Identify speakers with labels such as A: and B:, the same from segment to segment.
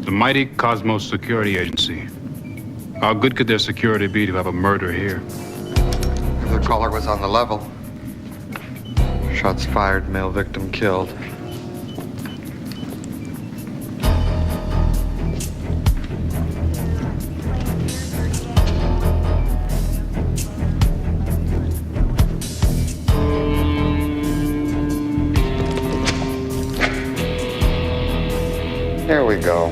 A: the mighty Cosmos Security Agency. How good could their security be to have a murder here?
B: The caller was on the level. Shots fired, male victim killed. Here we go.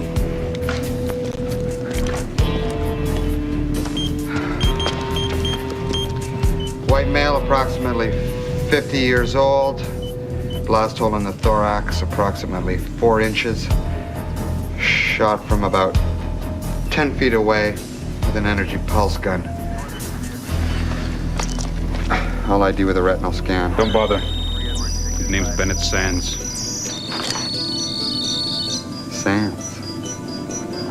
B: White male, approximately 50 years old. Blast hole in the thorax, approximately 4 inches. Shot from about 10 feet away with an energy pulse gun. All ID with a retinal scan.
A: Don't bother. His name's Bennett Sands.
B: Sands.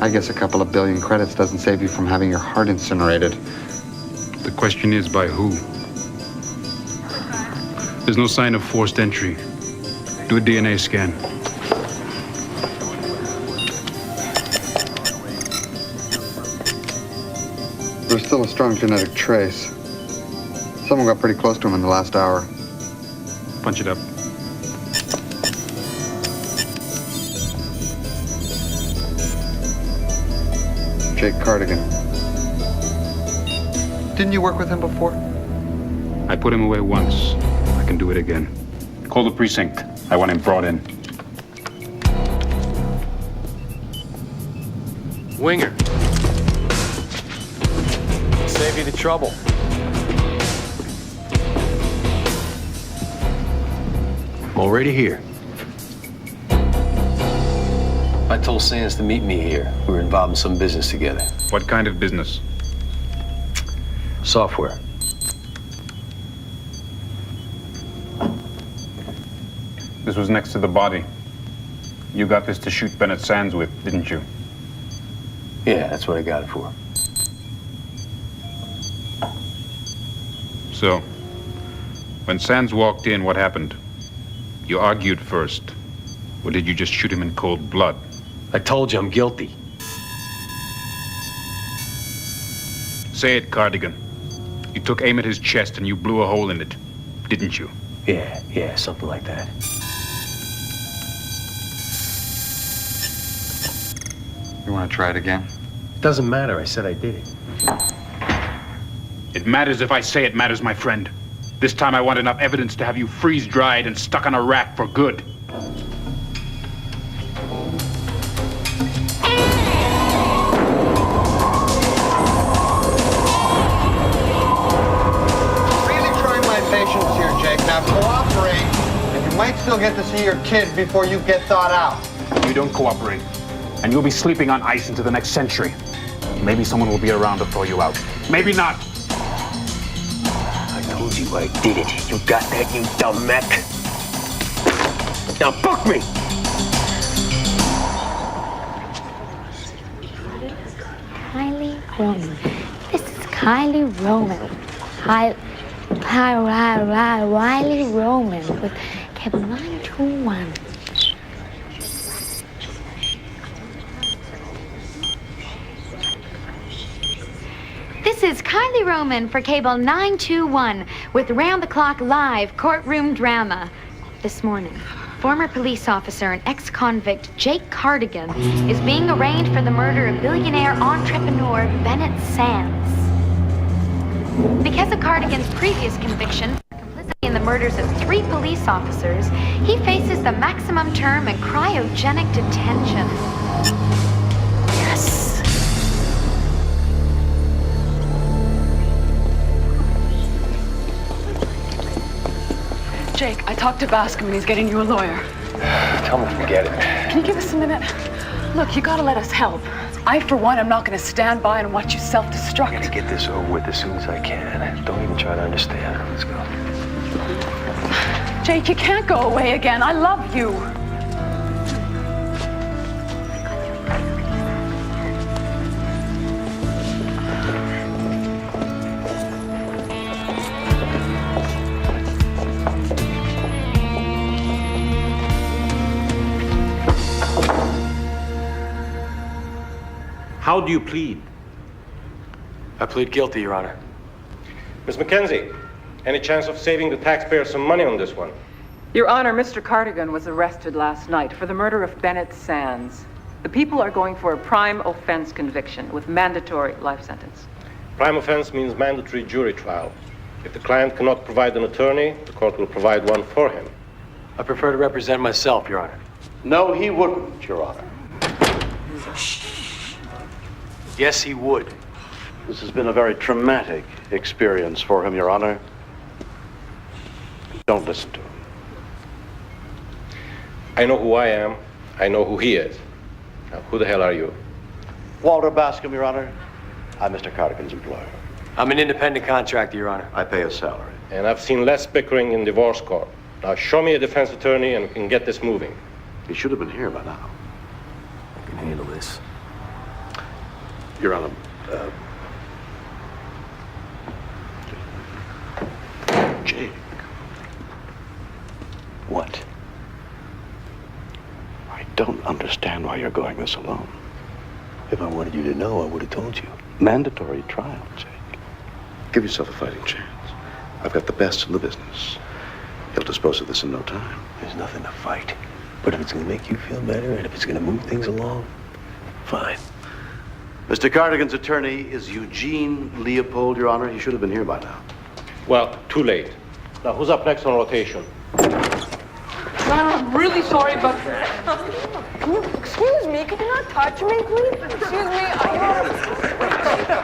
B: I guess a couple of billion credits doesn't save you from having your heart incinerated.
A: The question is, by who? There's no sign of forced entry. Do a DNA scan.
B: There's still a strong genetic trace. Someone got pretty close to him in the last hour.
A: Punch it up.
B: Jake Cardigan. Didn't you work with him before?
A: I put him away once. I can do it again. Call the precinct. I want him brought in.
C: Winger. Save you the trouble. I'm already here. I told Sands to meet me here. We were involved in some business together.
A: What kind of business?
C: Software.
A: This was next to the body. You got this to shoot Bennett Sands with, didn't you?
C: Yeah, that's what I got it for.
A: So, when Sands walked in, what happened? You argued first. Or did you just shoot him in cold blood?
C: I told you I'm guilty.
A: Say it, Cardigan. You took aim at his chest and you blew a hole in it, didn't you?
C: Yeah, something like that.
B: You want to try it again?
C: Doesn't matter, I said I did it.
A: It matters if I say it matters, my friend. This time I want enough evidence to have you freeze-dried and stuck on a rack for good.
B: Patience here, Jake. Now cooperate, and you might still get to see your kid before you get thawed out.
A: You don't cooperate, and you'll be sleeping on ice into the next century. Maybe someone will be around to throw you out. Maybe not.
C: I told you I did it. You got that, you dumb mech? Now book me!
D: Kylie Roman. This is Kylie Roman. Riley Roman with cable 921. This is Kylie Roman for cable 921 with round-the-clock live courtroom drama. This morning, former police officer and ex-convict Jake Cardigan is being arraigned for the murder of billionaire entrepreneur Bennett Sands. Because of Cardigan's previous conviction for complicity in the murders of 3 police officers, he faces the maximum term in cryogenic detention. Yes!
E: Jake, I talked to Bascom and he's getting you a lawyer.
C: Tell me to forget it.
E: Can you give us a minute? Look, you gotta let us help. I, for one, am not gonna stand by and watch you self-destruct.
C: I'm gonna get this over with as soon as I can. Don't even try to understand. Let's go.
E: Jake, you can't go away again. I love you.
F: How do you plead?
C: I plead guilty, Your Honor.
G: Miss Mackenzie, any chance of saving the taxpayers some money on this one?
E: Your Honor, Mr. Cardigan was arrested last night for the murder of Bennett Sands. The people are going for a prime offense conviction with mandatory life sentence.
G: Prime offense means mandatory jury trial. If the client cannot provide an attorney, the court will provide one for him.
C: I prefer to represent myself, Your Honor.
F: No, he wouldn't, Your Honor.
C: Yes, he would.
F: This has been a very traumatic experience for him, Your Honor. Don't listen to him.
G: I know who I am. I know who he is. Now, who the hell are you?
F: Walter Bascom, Your Honor. I'm Mr. Cardigan's employer.
C: I'm an independent contractor, Your Honor.
F: I pay a salary.
G: And I've seen less bickering in divorce court. Now, show me a defense attorney and we can get this moving.
F: He should have been here by now.
C: I can handle this.
F: Your Honor, Jake.
C: What?
F: I don't understand why you're going this alone.
C: If I wanted you to know, I would have told you.
F: Mandatory trial, Jake. Give yourself a fighting chance. I've got the best in the business. He'll dispose of this in no time.
C: There's nothing to fight. But if it's going to make you feel better and if it's going to move things along, fine.
F: Mr. Cardigan's attorney is Eugene Leopold, Your Honor. He should have been here by now.
G: Well, too late. Now, who's up next on rotation?
E: I'm really sorry, but...
H: Excuse me, can you not touch me, please? Excuse me,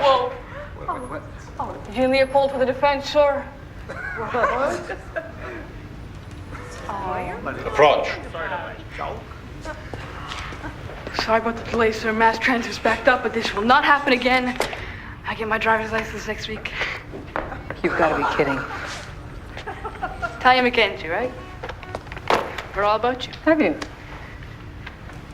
E: Whoa. Eugene Leopold for the defense, sir.
G: Approach.
E: Sorry about the delay, sir. Mass transfer's backed up, but this will not happen again. I get my driver's license next week.
H: You've got to be kidding.
E: Talia McKenzie, right? Heard all about you.
H: Have you?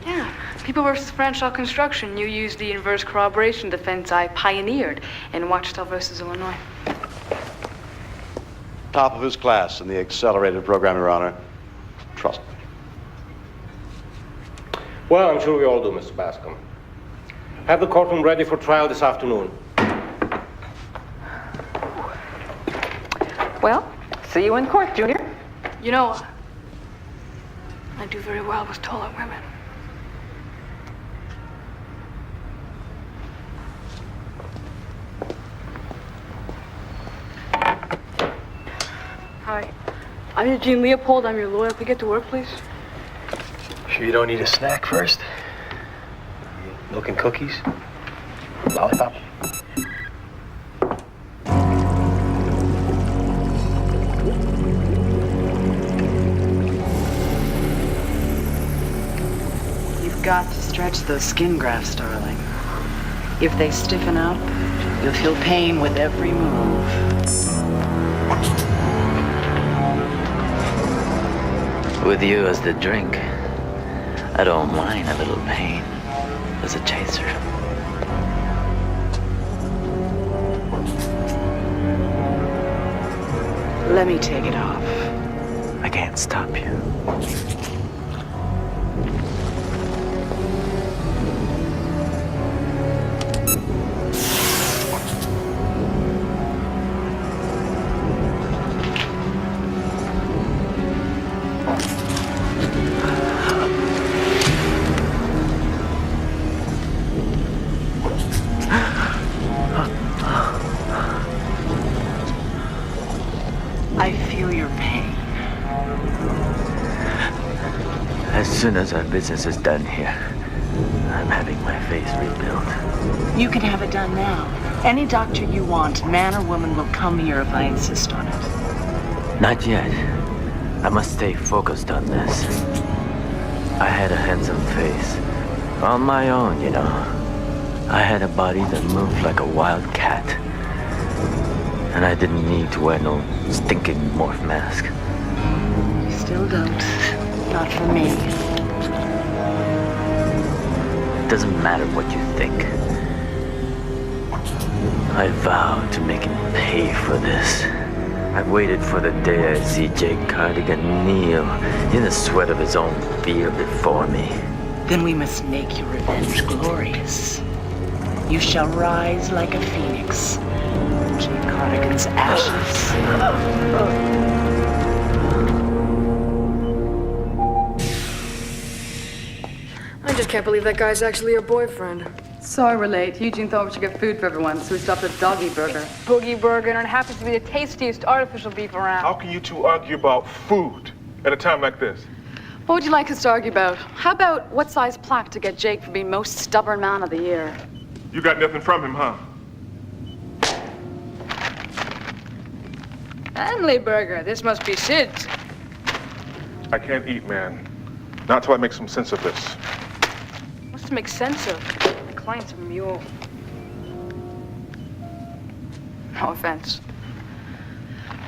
E: Yeah. People versus Franshaw Construction. You used the inverse corroboration defense I pioneered in Ouachita versus Illinois.
F: Top of his class in the accelerated program, Your Honor. Trust me.
G: Well, I'm sure we all do, Mr. Bascom. Have the courtroom ready for trial this afternoon.
H: Well, see you in court, Junior.
E: You know, I do very well with taller women. Hi. I'm Eugene Leopold. I'm your lawyer. Can we get to work, please?
C: Sure you don't need a snack first? Milk and cookies? Lollipop?
H: You've got to stretch those skin grafts, darling. If they stiffen up, you'll feel pain with every move.
I: With you as the drink, I don't mind a little pain as a chaser.
H: Let me take it off.
I: I can't stop you.
H: I feel your pain.
I: As soon as our business is done here, I'm having my face rebuilt.
H: You can have it done now. Any doctor you want, man or woman, will come here if I insist on it.
I: Not yet. I must stay focused on this. I had a handsome face. On my own, you know. I had a body that moved like a wild cat. And I didn't need to wear no stinking morph mask.
H: You still don't. Not for me.
I: It doesn't matter what you think. I vow to make him pay for this. I've waited for the day I see Jake Cardigan kneel in the sweat of his own fear before me.
H: Then we must make your revenge glorious. you shall rise like a phoenix. Jake Cardigan's ashes.
J: I just can't believe that guy's actually your boyfriend.
E: Sorry we're late. Eugene thought we should get food for everyone, so we stopped at Doggy Burger.
J: Boogie Burger, and it happens to be the tastiest artificial beef around.
K: How can you two argue about food at a time like this?
J: What would you like us to argue about? How about what size plaque to get Jake for being most stubborn man of the year?
K: You got nothing from him, huh?
J: Hanley Burger, this must be Sid's.
K: I can't eat, man. Not till I make some sense of this.
J: What's to make sense of? The client's a mule. No offense.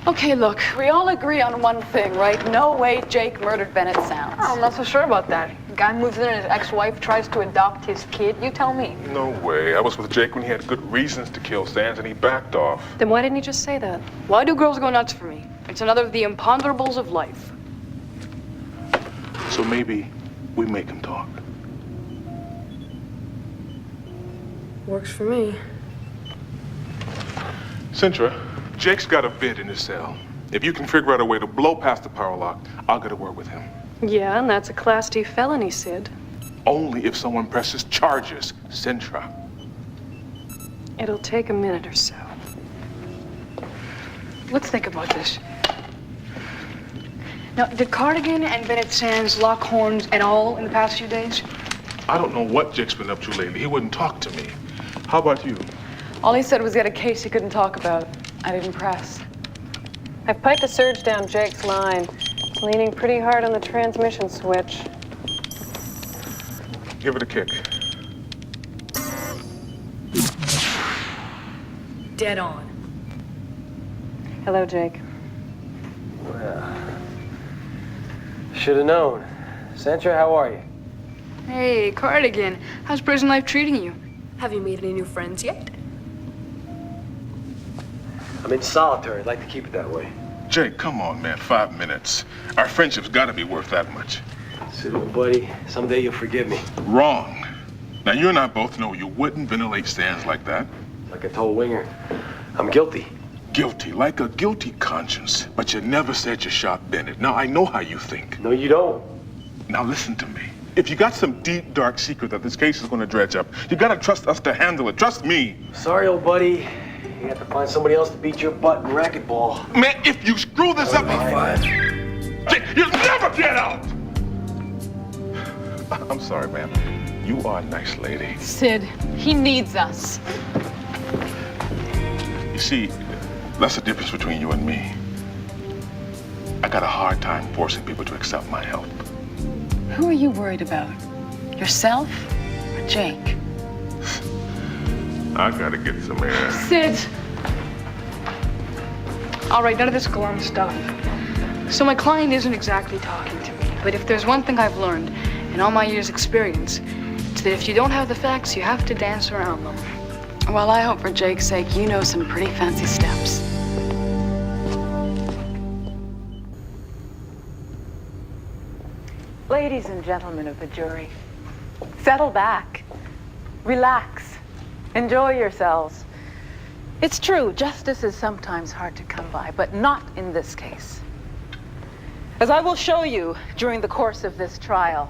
J: Okay, look, we all agree on one thing, right? No way Jake murdered Bennett Sands. Oh, I'm not so sure about that. The guy moves in and his ex-wife tries to adopt his kid. You tell me.
K: No way. I was with Jake when he had good reasons to kill Sands and he backed off.
J: Then why didn't he just say that? Why do girls go nuts for me? It's another of the imponderables of life.
K: So maybe we make him talk.
J: Works for me.
K: Sintra, Jake's got a vid in his cell. If you can figure out a way to blow past the power lock, I'll get a word with him.
J: Yeah, and that's a Class D felony, Sid.
K: Only if someone presses charges, Sintra.
J: It'll take a minute or so. Let's think about this. Now, did Cardigan and Bennett Sands lock horns at all in the past few days?
K: I don't know what Jake's been up to lately. He wouldn't talk to me. How about you?
J: All he said was he had a case he couldn't talk about. I didn't press.
L: I've piped a surge down Jake's line. It's leaning pretty hard on the transmission switch.
K: Give it a kick.
J: Dead on.
L: Hello, Jake.
C: Well, should have known. Santra, how are you?
J: Hey, Cardigan. How's prison life treating you? Have you made any new friends yet?
C: I'm in solitary. I'd like to keep it that way.
K: Jake, come on, man. 5 minutes. Our friendship's got to be worth that much.
C: Sid, old buddy, someday you'll forgive me.
K: Wrong. Now, you and I both know you wouldn't ventilate Sands like that.
C: Like I told Winger, I'm guilty.
K: Guilty, like a guilty conscience. But you never said you shot Bennett. Now, I know how you think.
C: No, you don't.
K: Now, listen to me. If you got some deep, dark secret that this case is going to dredge up, you got to trust us to handle it. Trust me.
C: Sorry, old buddy. You have to find somebody else to beat your butt in racquetball.
K: Man, if you screw this up, Jake, you'll never get out! I'm sorry, man. You are a nice lady.
J: Sid, he needs us.
K: You see, that's the difference between you and me. I got a hard time forcing people to accept my help.
E: Who are you worried about? Yourself or Jake?
K: I gotta get some air.
J: Sid! All right, none of this glum stuff. So my client isn't exactly talking to me, but if there's one thing I've learned in all my years' experience, it's that if you don't have the facts, you have to dance around them.
E: Well, I hope for Jake's sake you know some pretty fancy steps.
H: Ladies and gentlemen of the jury, settle back, relax, enjoy yourselves. It's true, justice is sometimes hard to come by, but not in this case. As I will show you during the course of this trial,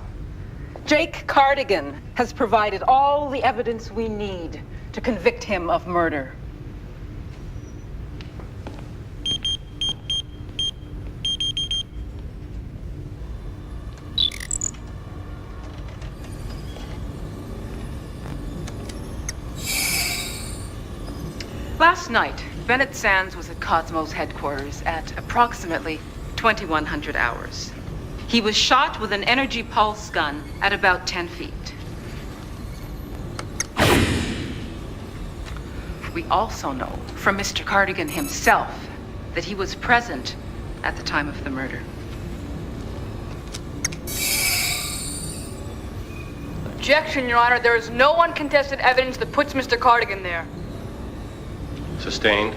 H: Jake Cardigan has provided all the evidence we need to convict him of murder. Last night, Bennett Sands was at Cosmo's headquarters at approximately 2100 hours. He was shot with an energy pulse gun at about 10 feet. We also know from Mr. Cardigan himself that he was present at the time of the murder.
J: Objection, Your Honor. There is no uncontested evidence that puts Mr. Cardigan there.
C: Sustained.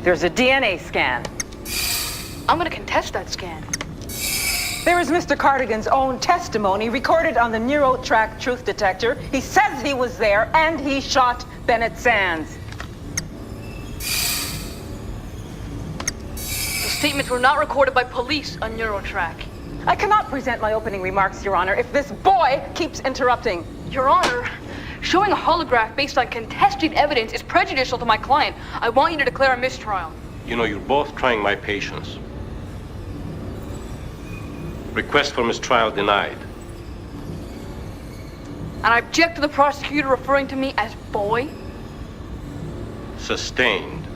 H: There's a DNA scan.
J: I'm gonna contest that scan.
E: There is Mr. Cardigan's own testimony recorded on the NeuroTrack truth detector. He says he was there and he shot Bennett Sands.
J: The statements were not recorded by police on NeuroTrack.
E: I cannot present my opening remarks, Your Honor, if this boy keeps interrupting.
J: Your Honor, showing a holograph based on contested evidence is prejudicial to my client. I want you to declare a mistrial.
G: You know, you're both trying my patience. Request for mistrial denied.
J: And I object to the prosecutor referring to me as boy.
G: Sustained.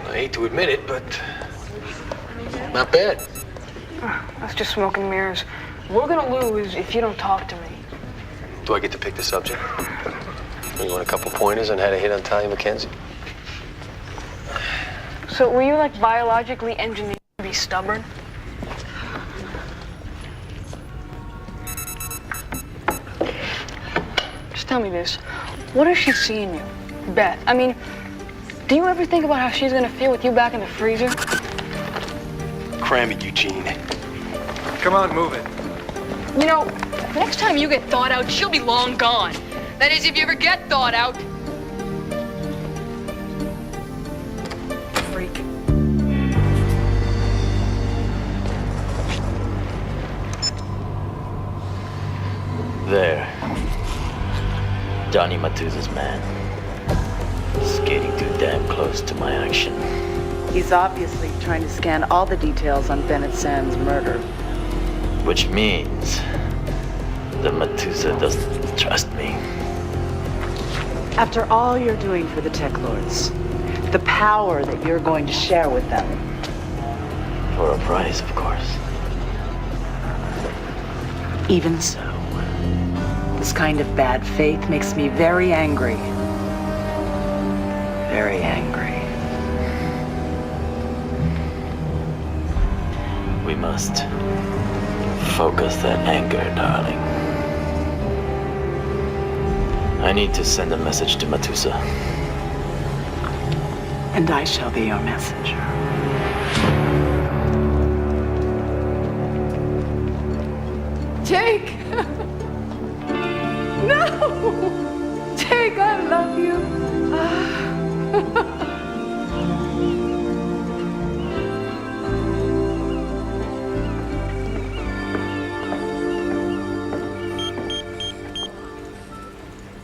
C: I hate to admit it, but not bad.
J: That's just smoke and mirrors. We're gonna lose if you don't talk to me.
C: Do I get to pick the subject? You want a couple pointers on how to hit on Talia McKenzie?
J: So were you like biologically engineered to be stubborn? Just tell me this. What does she see in you? Beth, I mean, do you ever think about how she's gonna feel with you back in the freezer?
C: Cram it, Eugene.
M: Come on, move it.
J: You know, next time you get thawed out, she'll be long gone. That is, if you ever get thawed out. Freak.
I: There. Johnny Matuza's man. Skating too damn close to my action.
H: He's obviously trying to scan all the details on Bennett Sands' murder.
I: Which means that Matuza doesn't trust me.
H: After all you're doing for the Tech Lords, the power that you're going to share with them.
I: For a price, of course.
H: Even so, this kind of bad faith makes me very angry. Very angry.
I: We must focus that anger, darling. I need to send a message to Matuza.
H: And I shall be your messenger.
J: Jake! No! Jake, I love you.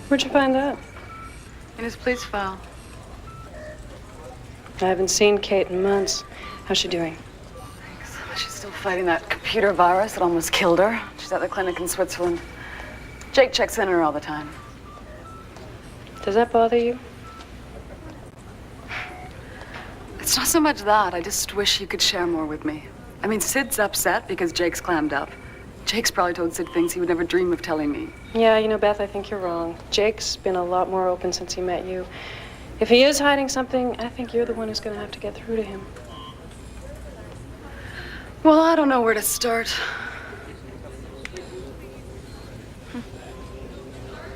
L: Where'd you find that?
J: In his police file.
L: I haven't seen Kate in months. How's she doing?
J: She's still fighting that computer virus that almost killed her. She's at the clinic in Switzerland. Jake checks in on her all the time.
L: Does that bother you?
J: It's not so much that. I just wish you could share more with me. I mean, Sid's upset because Jake's clammed up. Jake's probably told Sid things he would never dream of telling me.
L: Yeah, you know, Beth, I think you're wrong. Jake's been a lot more open since he met you. If he is hiding something, I think you're the one who's going to have to get through to him.
J: Well, I don't know where to start.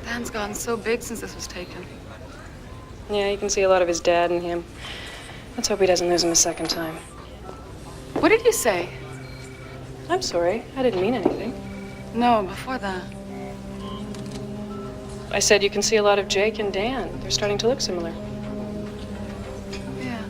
J: Dan's gotten so big since this was taken.
L: Yeah, you can see a lot of his dad in him. Let's hope he doesn't lose him a second time.
J: What did you say?
L: I'm sorry. I didn't mean anything.
J: No, before that.
L: I said you can see a lot of Jake and Dan. They're starting to look similar.
J: Yeah.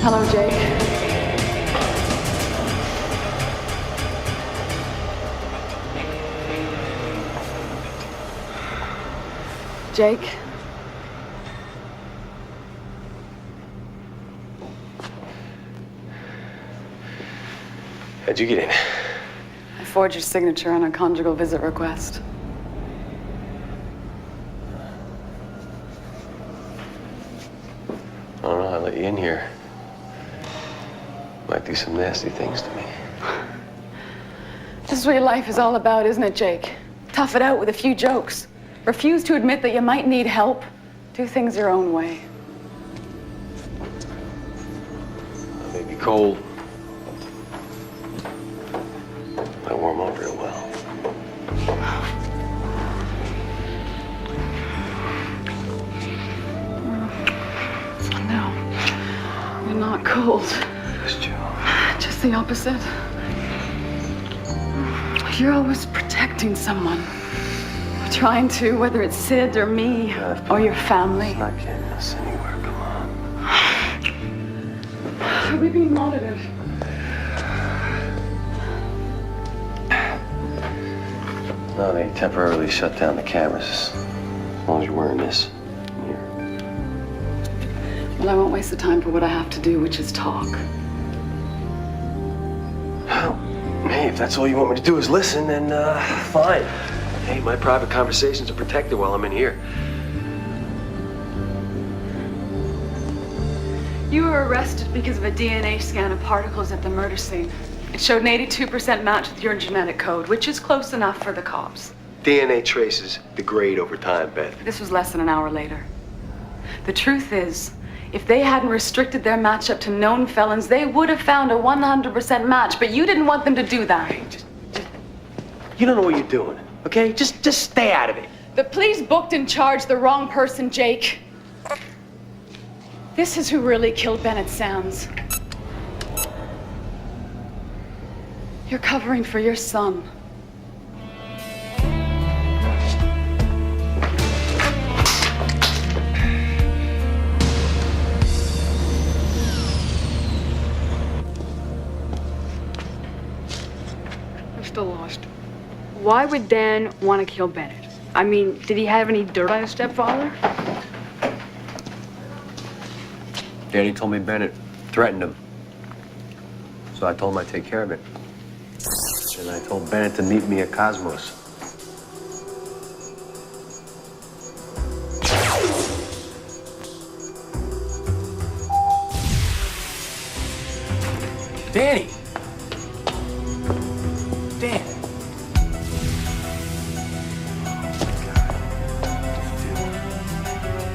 J: Hello, Jake. Jake?
C: How'd you get in?
J: I forged your signature on a conjugal visit request.
C: I don't know, I let you in here. Might do some nasty things to me.
J: This is what your life is all about, isn't it, Jake? Tough it out with a few jokes. Refuse to admit that you might need help. Do things your own way.
C: I may be cold. I warm up real well.
J: No, you're not cold.
C: Yes, Joe.
J: Just the opposite. You're always protecting someone. Trying to, whether it's Sid or me or your family.
C: It's not getting us anywhere, come on.
J: Are we being monitored?
C: No, they temporarily shut down the cameras. As long as you're wearing this. Here.
J: Well, I won't waste the time for what I have to do, which is talk.
C: Well, hey, if that's all you want me to do is listen, then fine. Hey, my private conversations are protected while I'm in here.
J: You were arrested because of a DNA scan of particles at the murder scene. It showed an 82% match with your genetic code, which is close enough for the cops.
C: DNA traces degrade over time, Beth.
J: This was less than an hour later. The truth is, if they hadn't restricted their matchup to known felons, they would have found a 100% match, but you didn't want them to do that.
C: Hey, you don't know what you're doing, okay? Just stay out of it.
J: The police booked and charged the wrong person, Jake. This is who really killed Bennett Sands. You're covering for your son.
N: I'm still lost. Why would Dan want to kill Bennett? I mean, did he have any dirt on his stepfather?
C: Danny told me Bennett threatened him. So I told him I'd take care of it. And I told Bennett to meet me at Cosmos. Danny! Dan!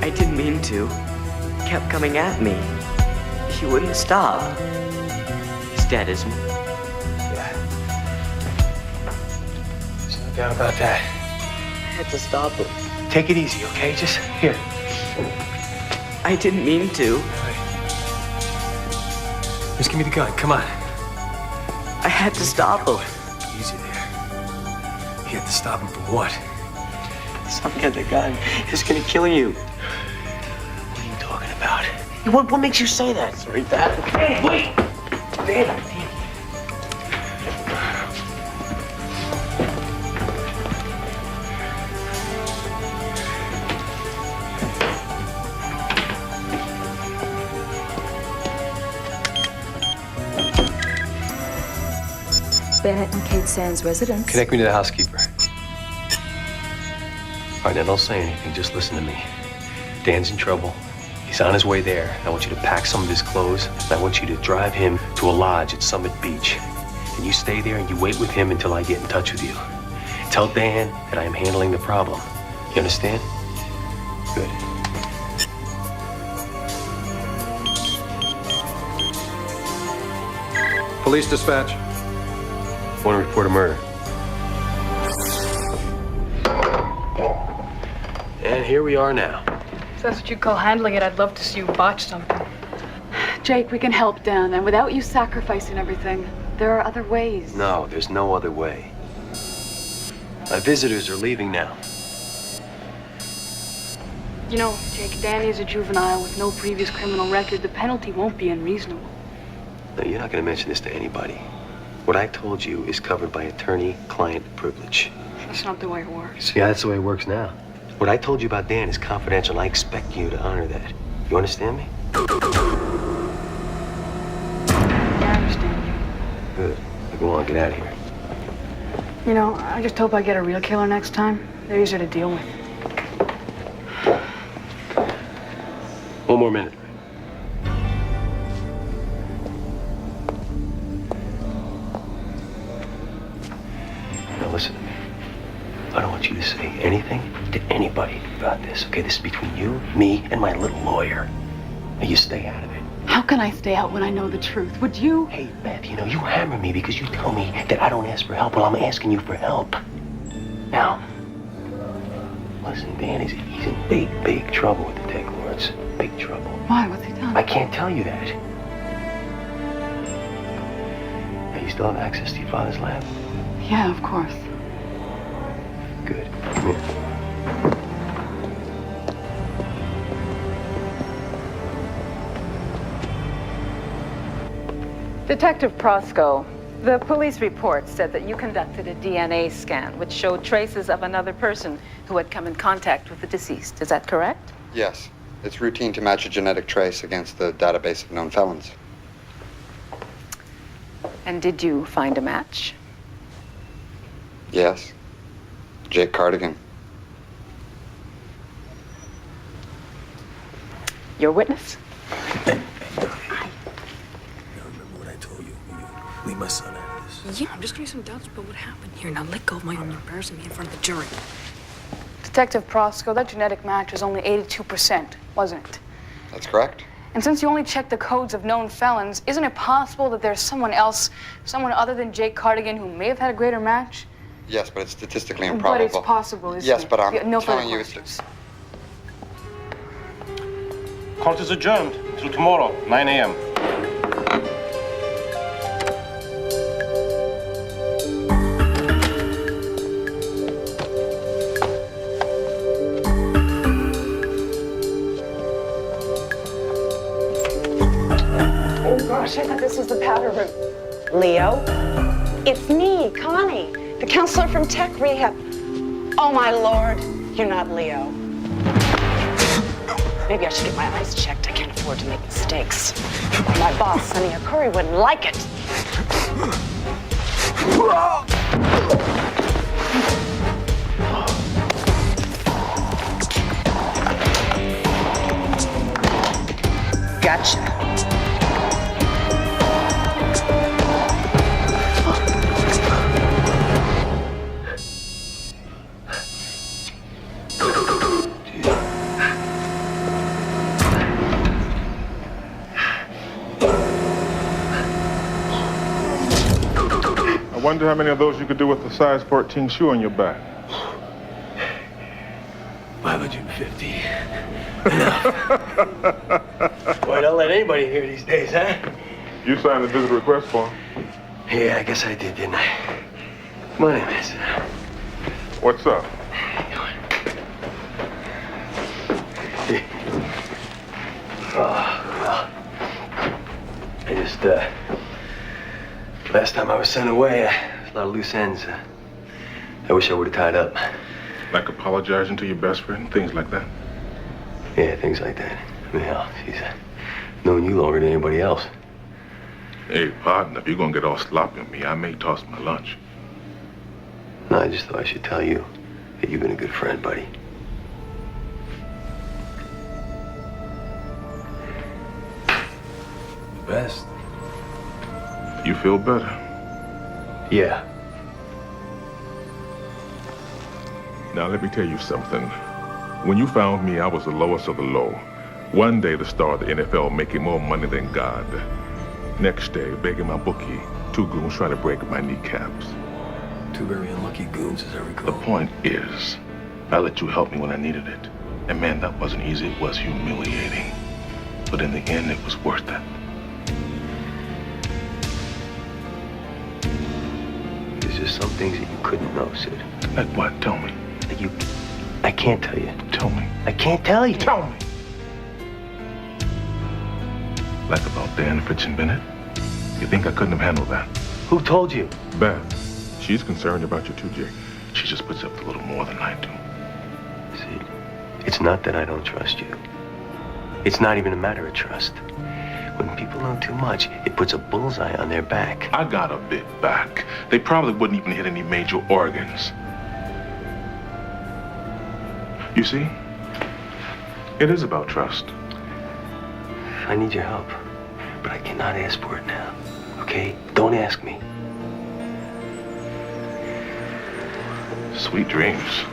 O: I didn't mean to. He kept coming at me. He wouldn't stop. He's dead, isn't he?
C: Yeah. There's no doubt about that.
O: I had to stop him.
C: Take it easy, okay? Just here.
O: I didn't mean to.
C: Just give me the gun. Come on.
O: I had to stop him.
C: Easy there. You had to stop him for what?
O: Some get the gun. He's gonna kill you.
C: What are you talking about?
O: What makes you say that?
C: Sorry, that. Hey, wait! Dan.
P: Bennett and Kate Sands' residence.
C: Connect me to the housekeeper. All right, now don't say anything. Just listen to me. Dan's in trouble. He's on his way there. I want you to pack some of his clothes, and I want you to drive him to a lodge at Summit Beach. And you stay there and you wait with him until I get in touch with you. Tell Dan that I am handling the problem. You understand? Good.
M: Police dispatch.
C: Want to report a murder. And here we are now.
N: If that's what you call handling it, I'd love to see you botch something.
J: Jake, we can help Dan, and without you sacrificing everything, there are other ways.
C: No, there's no other way. My visitors are leaving now.
N: You know, Jake, Danny's a juvenile with no previous criminal record. The penalty won't be unreasonable.
C: No, you're not going to mention this to anybody. What I told you is covered by attorney-client privilege.
N: That's not the way it works.
C: Yeah, that's the way it works now. What I told you about Dan is confidential, and I expect you to honor that. You understand me?
N: Yeah, I understand you.
C: Good. Now go on, get out of here.
N: You know, I just hope I get a real killer next time. They're easier to deal with.
C: One more minute. Now listen to me. I don't want you to say anything to anybody about this, okay? This is between you, me, and my little lawyer. Now you stay out of it.
N: How can I stay out when I know the truth? Would you?
C: Hey, Beth, you know, you hammer me because you tell me that I don't ask for help. Well, I'm asking you for help. Now, listen, Dan, he's in big trouble with the TekWars. Big trouble.
N: Why? What's he done?
C: I can't tell you that. Now, you still have access to your father's lab?
N: Yeah, of course.
C: Good. Come here.
E: Detective Prosco, the police report said that you conducted a DNA scan which showed traces of another person who had come in contact with the deceased. Is that correct?
B: Yes. It's routine to match a genetic trace against the database of known felons.
E: And did you find a match?
B: Yes. Jake Cardigan.
E: Your witness?
C: Leave my son out of this.
N: Yeah, I'm just getting some doubts about what happened here. Now let go of my own embarrassing me in front of the jury. Detective Prosco, that genetic match was only 82%, wasn't it?
B: That's correct.
N: And since you only checked the codes of known felons, isn't it possible that there's someone else, someone other than Jake Cardigan, who may have had a greater match?
B: Yes, but it's statistically improbable.
N: But it's possible, isn't it?
B: Yes, but I'm
N: no
B: telling you
N: questions.
G: Court is adjourned till tomorrow, 9 a.m.
Q: Gosh, I thought this was the powder room. Leo? It's me, Connie, the counselor from Tech Rehab. Oh, my Lord, you're not Leo. Maybe I should get my eyes checked. I can't afford to make mistakes. My boss, Sonny Curry, wouldn't like it. Gotcha.
K: I wonder how many of those you could do with a size 14 shoe on your back.
C: 550. Boy, don't let anybody hear these days, huh?
K: You signed the visit request form.
C: Yeah, I guess I did, didn't I? Come on in, man.
K: What's up?
C: Well, I just, last time I was sent away, a lot of loose ends. I wish I would have tied up.
K: Like apologizing to your best friend, things like that?
C: Yeah, things like that. I mean, hell, she's known you longer than anybody else.
K: Hey, partner, if you're gonna get all sloppy on me, I may toss my lunch.
C: No, I just thought I should tell you that you've been a good friend, buddy.
K: The best. You feel better?
C: Yeah.
K: Now, let me tell you something. When you found me, I was the lowest of the low. One day, the star of the NFL making more money than God. Next day, begging my bookie, 2 goons trying to break my kneecaps.
C: 2 very unlucky goons, as I recall.
K: The point is, I let you help me when I needed it. And man, that wasn't easy. It was humiliating. But in the end, it was worth it.
C: There's just some things that you couldn't know, Sid.
K: Like what? Tell me.
C: I I can't tell you.
K: Tell me.
C: I can't tell you.
K: Tell me. Like about Dan Fitch and Bennett? You think I couldn't have handled that?
C: Who told you?
K: Beth. She's concerned about you too, Jake. She just puts up a little more than I do.
C: See, it's not that I don't trust you. It's not even a matter of trust. When people know too much, it puts a bullseye on their back.
K: I got a big back. They probably wouldn't even hit any major organs. You see? It is about trust.
C: I need your help, but I cannot ask for it now. Okay? Don't ask me.
K: Sweet dreams.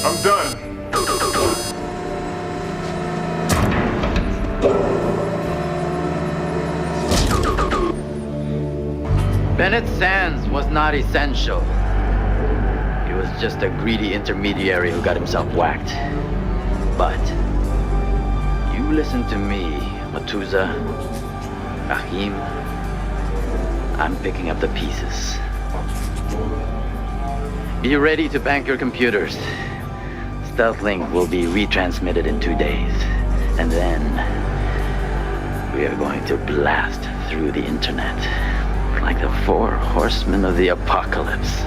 K: I'm done.
R: Bennett Sands was not essential. He was just a greedy intermediary who got himself whacked. But you listen to me, Matuza, Ahim. I'm picking up the pieces. Be ready to bank your computers. StealthLink will be retransmitted in 2 days. And then we are going to blast through the internet like the 4 horsemen of the apocalypse.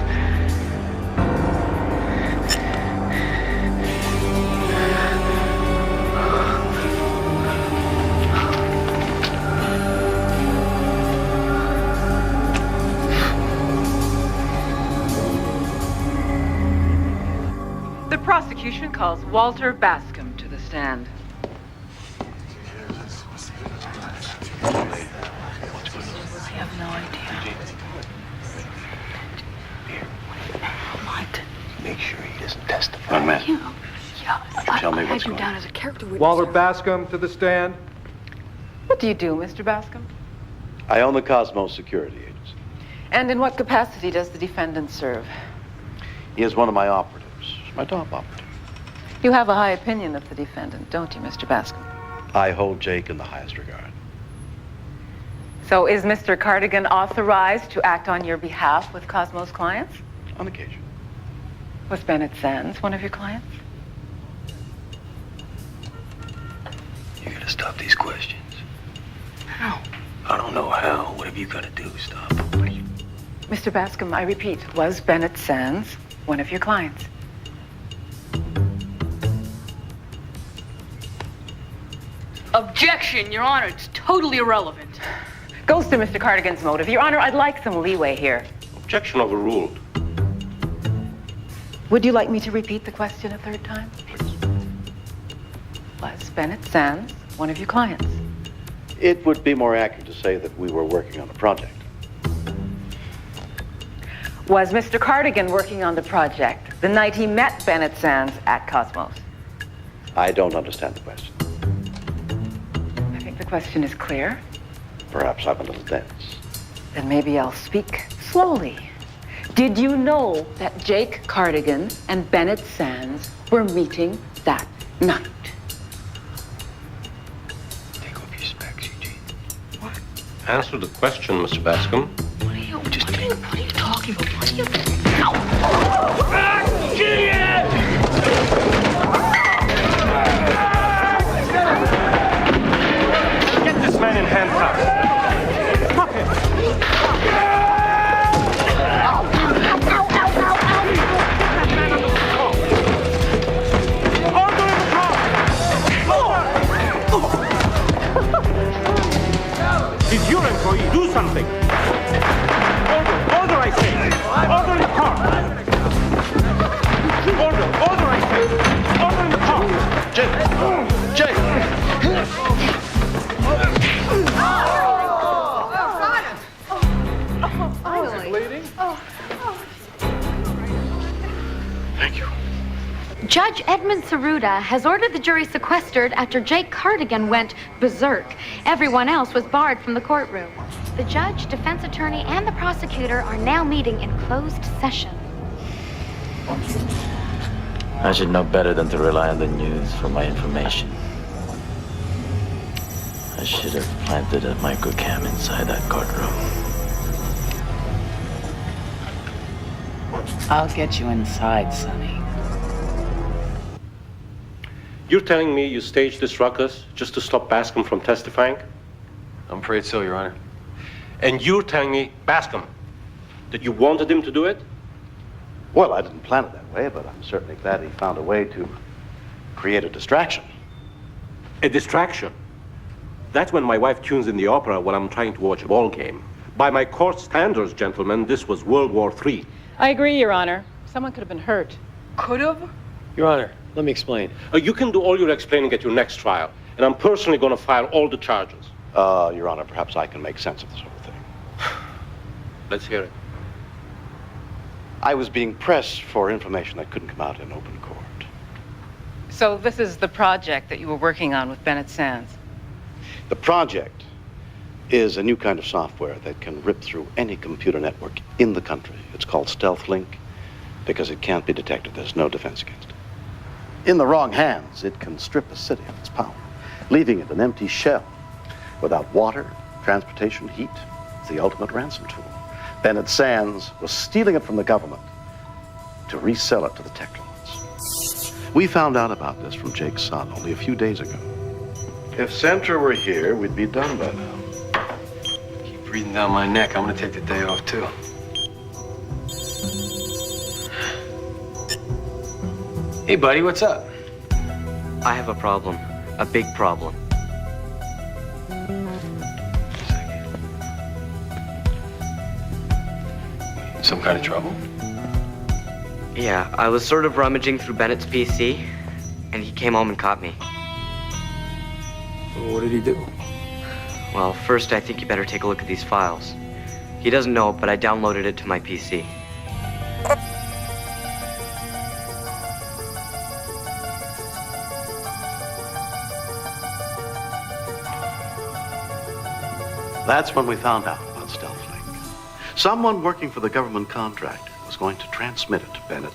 E: The prosecution calls Walter Bascom to the stand.
N: I have no idea. What?
C: Make sure he doesn't testify.
F: Young man,
N: Yeah,
F: tell me
N: I
F: what's
N: had you
F: going
N: down
F: on.
N: as a character witness.
M: Walter Bascom to the stand.
E: What do you do, Mr. Bascom?
F: I own the Cosmos Security Agency.
E: And in what capacity does the defendant serve?
F: He is one of my operatives, my top operative.
E: You have a high opinion of the defendant, don't you, Mr. Bascom?
F: I hold Jake in the highest regard.
E: So is Mr. Cardigan authorized to act on your behalf with Cosmos clients?
F: On occasion.
E: Was Bennett Sands one of your clients?
C: You gotta stop these questions.
N: How?
C: I don't know how. Whatever you gotta do, stop.
E: Mr. Bascom, I repeat, was Bennett Sands one of your clients?
N: Objection, Your Honor. It's totally irrelevant.
E: Goes to Mr. Cardigan's motive. Your Honor, I'd like some leeway here.
G: Objection overruled.
E: Would you like me to repeat the question a third time? Was Bennett Sands one of your clients?
F: It would be more accurate to say that we were working on a project.
E: Was Mr. Cardigan working on the project the night he met Bennett Sands at Cosmos?
F: I don't understand the question.
E: I think the question is clear.
F: Perhaps I'm a little dense.
E: Then maybe I'll speak slowly. Did you know that Jake Cardigan and Bennett Sands were meeting that night?
C: Take off your specs, Eugene.
E: What?
G: Answer the question, Mr. Bascom.
N: What are you talking about? What are you...
G: Get this man in handcuffs. Stop him. He's your employee. Do something. Order, I say. Order in the car. Order, I say. Order in the car.
F: Jake!
K: Thank you.
D: Judge Edmund Saruda has ordered the jury sequestered after Jake Cardigan went berserk. Everyone else was barred from the courtroom. The judge, defense attorney, and the prosecutor are now meeting in closed session.
I: I should know better than to rely on the news for my information. I should have planted a microcam inside that courtroom.
R: I'll get you inside, Sonny.
G: You're telling me you staged this ruckus just to stop Bascom from testifying?
C: I'm afraid so, Your Honor.
G: And you're telling me, Bascom, that you wanted him to do it?
F: Well, I didn't plan it that way, but I'm certainly glad he found a way to create a distraction.
G: A distraction? That's when my wife tunes in the opera while I'm trying to watch a ball game. By my court standards, gentlemen, this was World War III.
E: I agree, Your Honor. Someone could have been hurt.
J: Could have?
C: Your Honor, let me explain.
G: You can do all your explaining at your next trial, and I'm personally going to file all the charges.
F: Your Honor, perhaps I can make sense of this whole thing.
G: Let's hear it.
F: I was being pressed for information that couldn't come out in open court.
E: So this is the project that you were working on with Bennett Sands?
F: The project is a new kind of software that can rip through any computer network in the country. It's called Stealth Link because it can't be detected. There's no defense against it. In the wrong hands, it can strip a city of its power, leaving it an empty shell without water, transportation, heat. It's the ultimate ransom tool. Bennett Sands was stealing it from the government to resell it to the tech lords. We found out about this from Jake's son only a few days ago. If Centra were here, we'd be done by now.
C: Keep breathing down my neck. I'm gonna take the day off, too. Hey, buddy, what's up?
O: I have a problem. A big problem.
C: Some kind of trouble?
O: Yeah, I was sort of rummaging through Bennett's PC, and he came home and caught me.
C: What did he do?
O: Well, first I think you better take a look at these files. He doesn't know, but I downloaded it to my PC.
F: That's when we found out about Stealth Link. Someone working for the government contract was going to transmit it to Bennett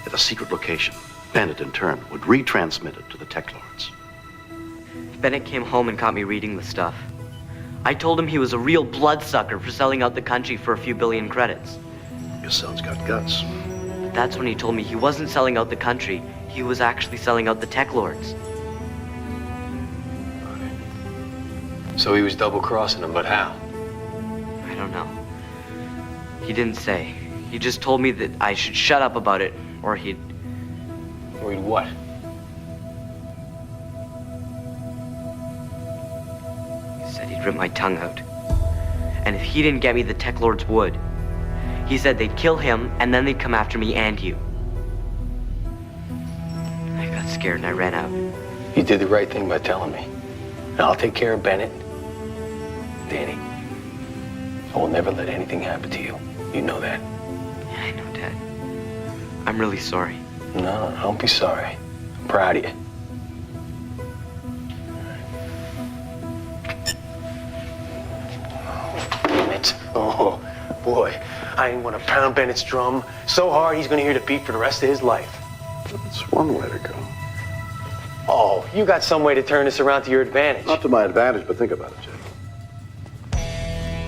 F: at a secret location. Bennett, in turn, would retransmit it to the tech lords.
O: Bennett came home and caught me reading the stuff. I told him he was a real bloodsucker for selling out the country for a few billion credits.
F: Your son's got guts.
O: That's when he told me he wasn't selling out the country, he was actually selling out the tech lords.
C: So he was double-crossing him, but how?
O: I don't know. He didn't say. He just told me that I should shut up about it, or he'd...
C: Or he'd what?
O: He said he'd rip my tongue out. And if he didn't get me, the tech lords would. He said they'd kill him, and then they'd come after me and you. I got scared and I ran out.
C: You did the right thing by telling me. And I'll take care of Bennett. Danny, I will never let anything happen to you. You know that.
O: Yeah, I know, Dad. I'm really sorry.
C: No, don't be sorry. I'm proud of you. Damn it. Oh, boy. I ain't gonna pound Bennett's drum so hard he's gonna hear the beat for the rest of his life.
F: It's one way to go.
C: Oh, you got some way to turn this around to your advantage.
F: Not to my advantage, but think about it, Jake.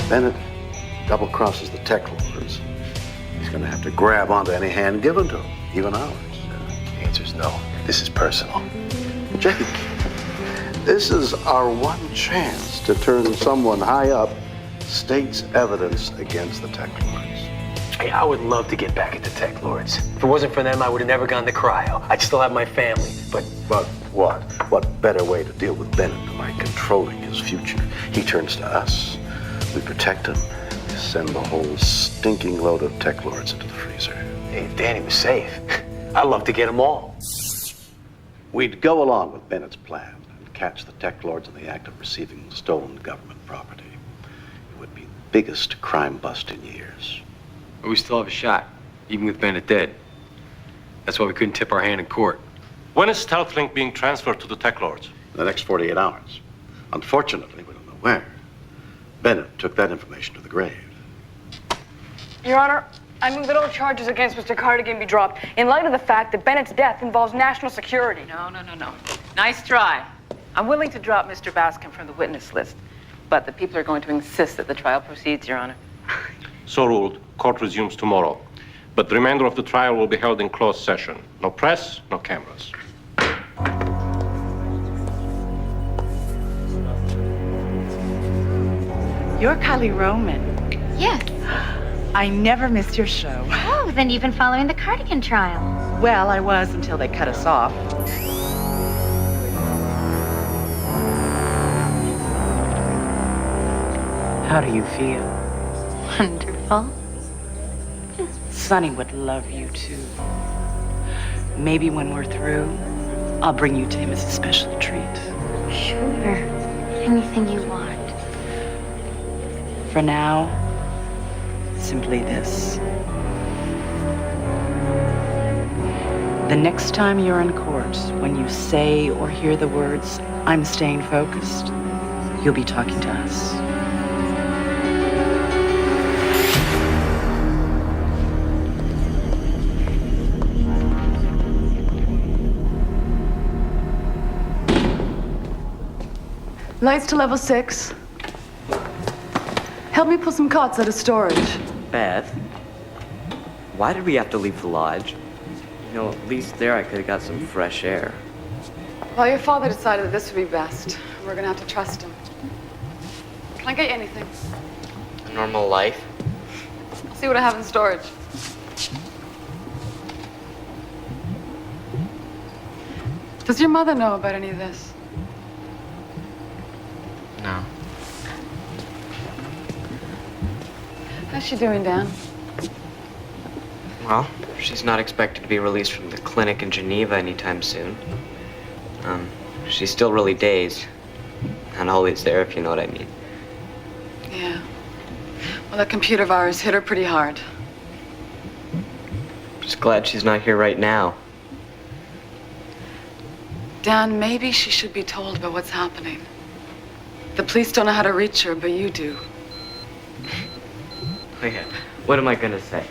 F: Bennett double crosses the tech lords. He's gonna have to grab onto any hand given to him, even ours.
C: The answer's no. This is personal.
F: Jake, this is our one chance to turn someone high up state's evidence against the tech lords.
C: Hey, I would love to get back at the tech lords. If it wasn't for them, I would have never gone to cryo. I'd still have my family, but
F: what? What better way to deal with Bennett than by controlling his future? He turns to us. We protect him. We send the whole stinking load of tech lords into the freezer.
C: Hey, if Danny was safe, I'd love to get them all.
F: We'd go along with Bennett's plan and catch the tech lords in the act of receiving stolen government property. It would be the biggest crime bust in years.
C: But we still have a shot, even with Bennett dead. That's why we couldn't tip our hand in court.
G: When is Stealth Link being transferred to the tech lords?
F: In the next 48 hours. Unfortunately, we don't know where. Bennett took that information to the grave.
J: Your Honor, I move that all charges against Mr. Cardigan be dropped in light of the fact that Bennett's death involves national security.
E: No. Nice try. I'm willing to drop Mr. Bascom from the witness list, but the people are going to insist that the trial proceeds, Your Honor.
G: So ruled. Court resumes tomorrow. But the remainder of the trial will be held in closed session. No press, no cameras.
S: You're Kylie Roman.
D: Yes.
S: I never missed your show.
D: Oh, then you've been following the Cardigan trial.
S: Well, I was until they cut us off. How do you feel?
D: Wonderful.
S: Sonny would love you too. Maybe when we're through, I'll bring you to him as a special treat.
D: Sure. Anything you want.
S: For now, simply this. The next time you're in court, when you say or hear the words, "I'm staying focused," you'll be talking to us.
J: Lights to level 6. Help me pull some cots out of storage.
O: Beth, why did we have to leave the lodge? You know, at least there I could have got some fresh air.
J: Well, your father decided that this would be best. We're gonna have to trust him. Can I get you anything?
O: A normal life?
J: I'll see what I have in storage. Does your mother know about any of this?
O: No.
J: How's she doing, Dan?
O: Well, she's not expected to be released from the clinic in Geneva anytime soon. She's still really dazed. And always there, if you know what I mean.
J: Yeah. Well, that computer virus hit her pretty hard.
O: Just glad she's not here right now.
J: Dan, maybe she should be told about what's happening. The police don't know how to reach her, but you do.
O: Okay, what am I gonna say?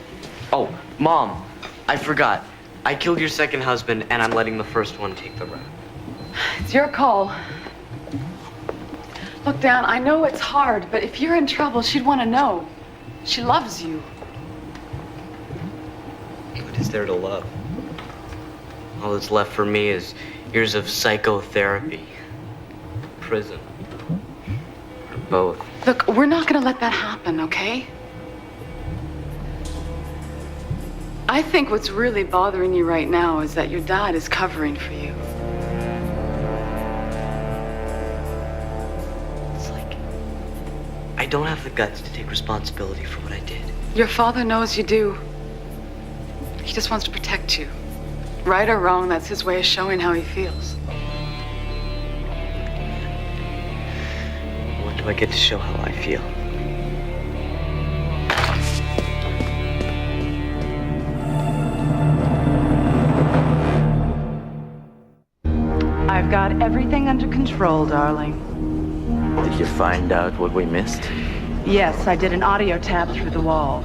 O: Oh, Mom, I forgot. I killed your second husband, and I'm letting the first one take the rap.
J: It's your call. Look, Dan, I know it's hard, but if you're in trouble, she'd want to know. She loves you.
O: What is there to love? All that's left for me is years of psychotherapy, prison, or both.
J: Look, we're not going to let that happen, okay? I think what's really bothering you right now is that your dad is covering for you.
O: It's like I don't have the guts to take responsibility for what I did.
J: Your father knows you do. He just wants to protect you. Right or wrong, that's his way of showing how he feels.
O: When do I get to show how I feel?
S: I've got everything under control, darling.
I: Did you find out what we missed?
S: Yes, I did an audio tap through the wall.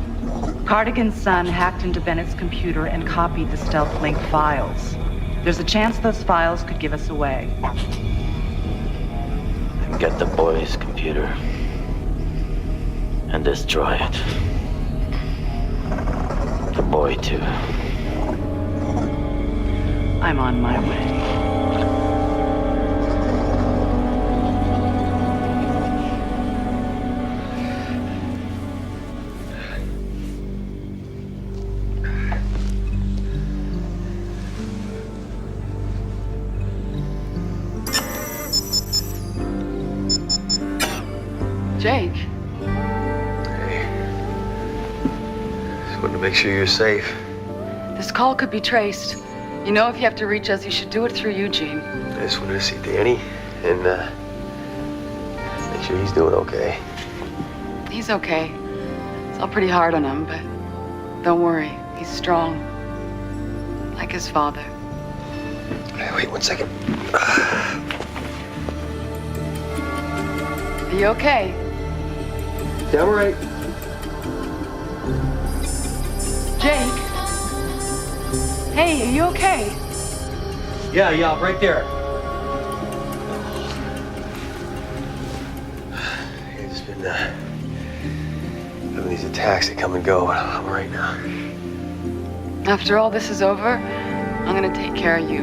S: Cardigan's son hacked into Bennett's computer and copied the stealth link files. There's a chance those files could give us away.
I: And get the boy's computer and destroy it. The boy, too.
S: I'm on my way.
J: Jake.
C: Hey. Just wanted to make sure you're safe.
J: This call could be traced. You know, if you have to reach us, you should do it through Eugene.
C: I just wanted to see Danny and make sure he's doing okay.
J: He's okay. It's all pretty hard on him, but don't worry. He's strong. Like his father.
C: Hey, wait 1 second.
J: Are you okay?
C: Yeah, I'm all right.
J: Jake? Hey, are you okay?
C: Yeah, right there. It's been having these attacks that come and go, but I'm all right now.
J: After all this is over, I'm gonna take care of you.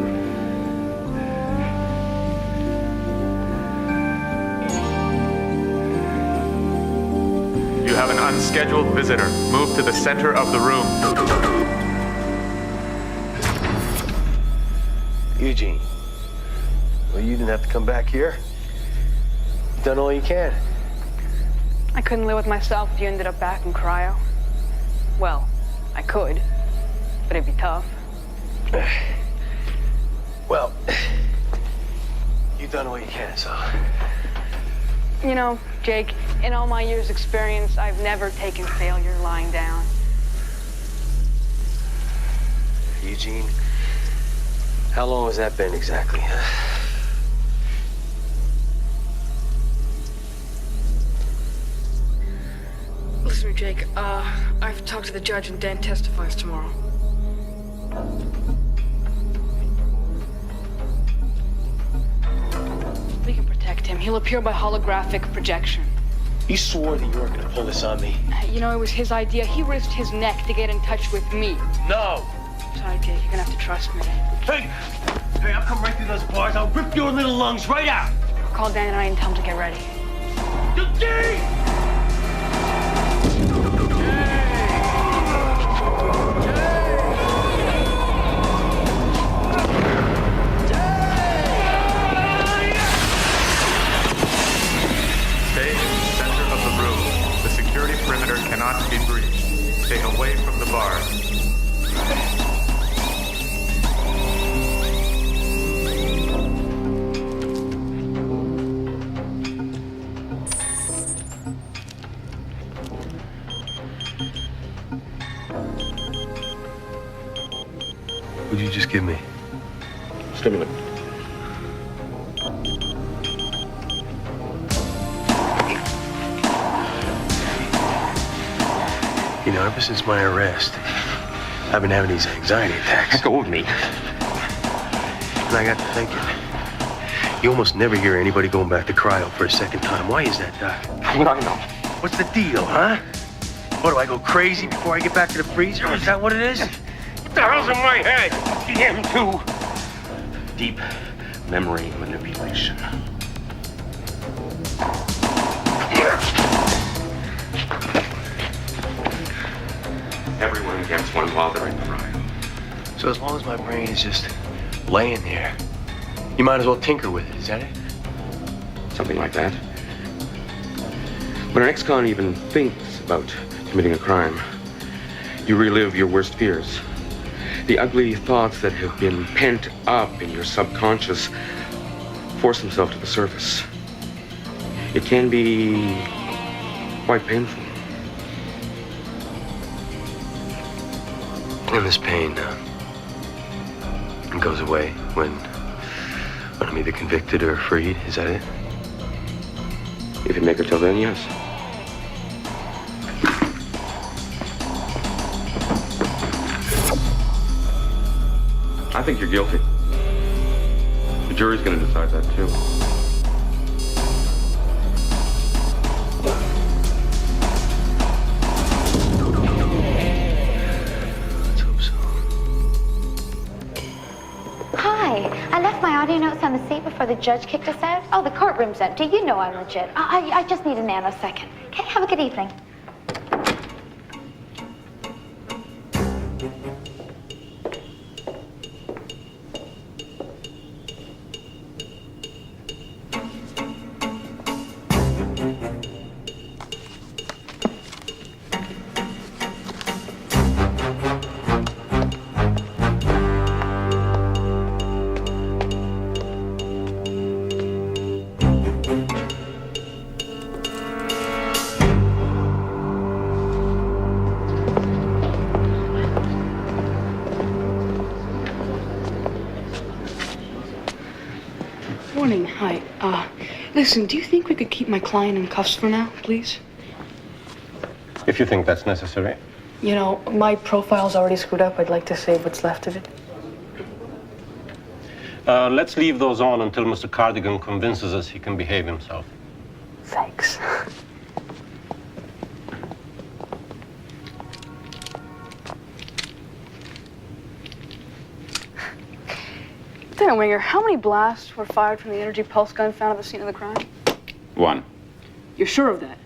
T: You have an unscheduled visitor. Move to the center of the room.
C: Eugene. Well, you didn't have to come back here. You've done all you can.
J: I couldn't live with myself if you ended up back in cryo. Well, I could, but it'd be tough.
C: Well, you've done all you can, so.
J: You know, Jake, in all my years' experience, I've never taken failure lying down.
C: Eugene, how long has that been exactly?
N: Listen to me, Jake. I've talked to the judge and Dan testifies tomorrow. We can protect him. He'll appear by holographic projection.
C: You swore that you weren't gonna pull this on me.
N: You know, it was his idea. He risked his neck to get in touch with me.
C: No!
N: Sorry, Jake. You're gonna have to trust me.
C: Hey! Hey, I'll come right through those bars. I'll rip your little lungs right out!
N: Call Dan and I and tell him to get ready.
C: Eugene!
T: Stay in the center of the room. The security perimeter cannot be breached. Stay away from the bars.
C: What'd you just give me?
G: Stimulant.
C: You know, ever since my arrest, I've been having these anxiety attacks.
G: Let go of me.
C: And I got to thinking, you almost never hear anybody going back to cryo for a second time. Why is that, Doc?
G: What do I know?
C: What's the deal, huh? What, do I go crazy before I get back to the freezer? Is that what it is?
G: What the hell's in my head? DM2. Deep memory manipulation. Everyone gets one while they're in cryo.
C: So as long as my brain is just laying there, you might as well tinker with it, is that it?
G: Something like that. When an ex-con even thinks about committing a crime, you relive your worst fears. The ugly thoughts that have been pent up in your subconscious force themselves to the surface. It can be quite painful.
C: And this pain it goes away when I'm either convicted or freed, is that it?
G: If you make it till then, yes. I think you're guilty. The jury's going to decide that, too.
C: Let's hope so.
D: Hi. I left my audio notes on the seat before the judge kicked us out. Oh, the courtroom's empty. You know I'm legit. I just need a nanosecond. Okay, have a good evening.
N: Morning. Hi. Listen, do you think we could keep my client in cuffs for now, please?
G: If you think that's necessary.
N: You know, my profile's already screwed up. I'd like to save what's left of it.
G: Let's leave those on until Mr. Cardigan convinces us he can behave himself.
N: Thanks.
J: Lieutenant Winger, how many blasts were fired from the energy pulse gun found at the scene of the crime?
A: 1.
J: You're sure of that?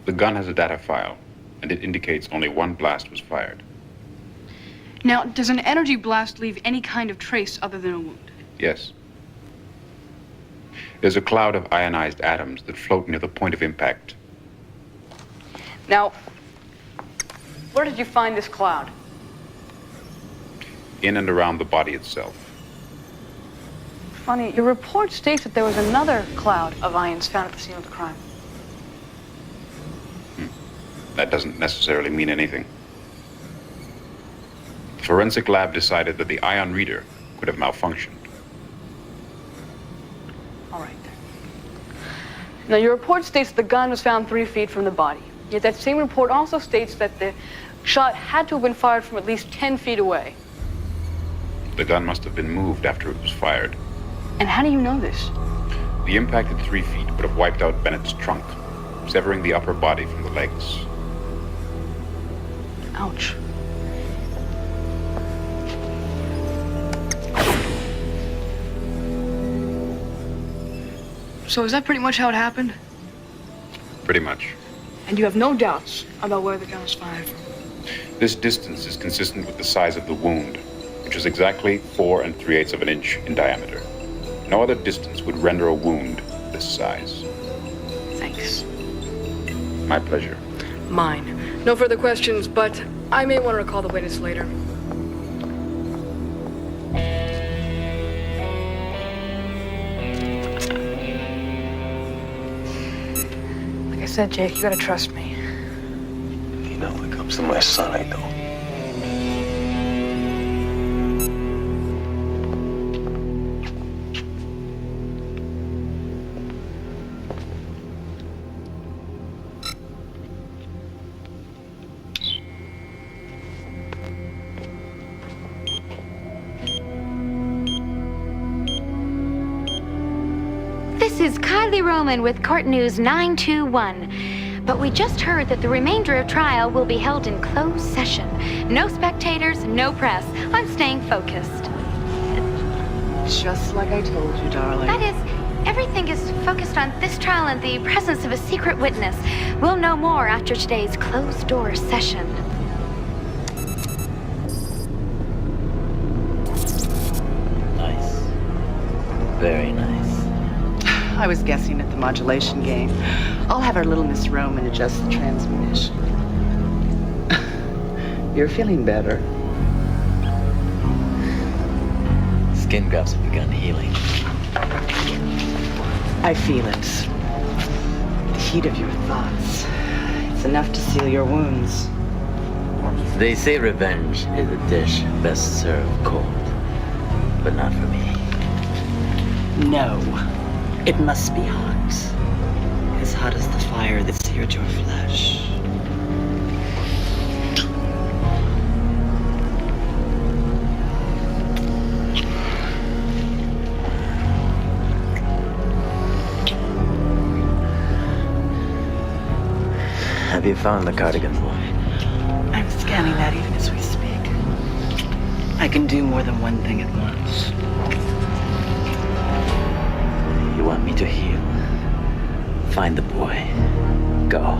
A: The gun has a data file, and it indicates only 1 blast was fired.
J: Now, does an energy blast leave any kind of trace other than a wound?
A: Yes. There's a cloud of ionized atoms that float near the point of impact.
J: Now, where did you find this cloud?
A: In and around the body itself.
J: Funny, your report states that there was another cloud of ions found at the scene of the crime.
A: That doesn't necessarily mean anything. The forensic lab decided that the ion reader could have malfunctioned.
J: All right. Now, your report states the gun was found 3 feet from the body. Yet that same report also states that the shot had to have been fired from at least 10 feet away.
A: The gun must have been moved after it was fired.
J: And how do you know this?
A: The impact at 3 feet would have wiped out Bennett's trunk, severing the upper body from the legs.
J: Ouch. So is that pretty much how it happened?
A: Pretty much.
J: And you have no doubts about where the gun was fired from?
A: This distance is consistent with the size of the wound, which is exactly 4 3/8 of an inch in diameter. No other distance would render a wound this size.
J: Thanks.
A: My pleasure.
J: Mine. No further questions, but I may want to recall the witness later. Like I said, Jake, you gotta trust me.
C: You know, when it comes to my son, I don't.
D: This is Kylie Roman with Court News 921. But we just heard that the remainder of trial will be held in closed session. No spectators, no press. I'm staying focused.
S: Just like I told you, darling.
D: That is, everything is focused on this trial and the presence of a secret witness. We'll know more after today's closed-door session.
I: Nice. Very nice.
S: I was guessing at the modulation game. I'll have our little Miss Roman adjust the transmission. You're feeling better.
I: Skin grafts have begun healing.
S: I feel it. The heat of your thoughts. It's enough to seal your wounds.
I: They say revenge is a dish best served cold, but not for me.
S: No. It must be hot. As hot as the fire that seared your flesh.
I: Have you found the cardigan boy?
S: I'm scanning that even as we speak. I can do more than one thing at once.
I: You want me to heal? Find the boy. Go.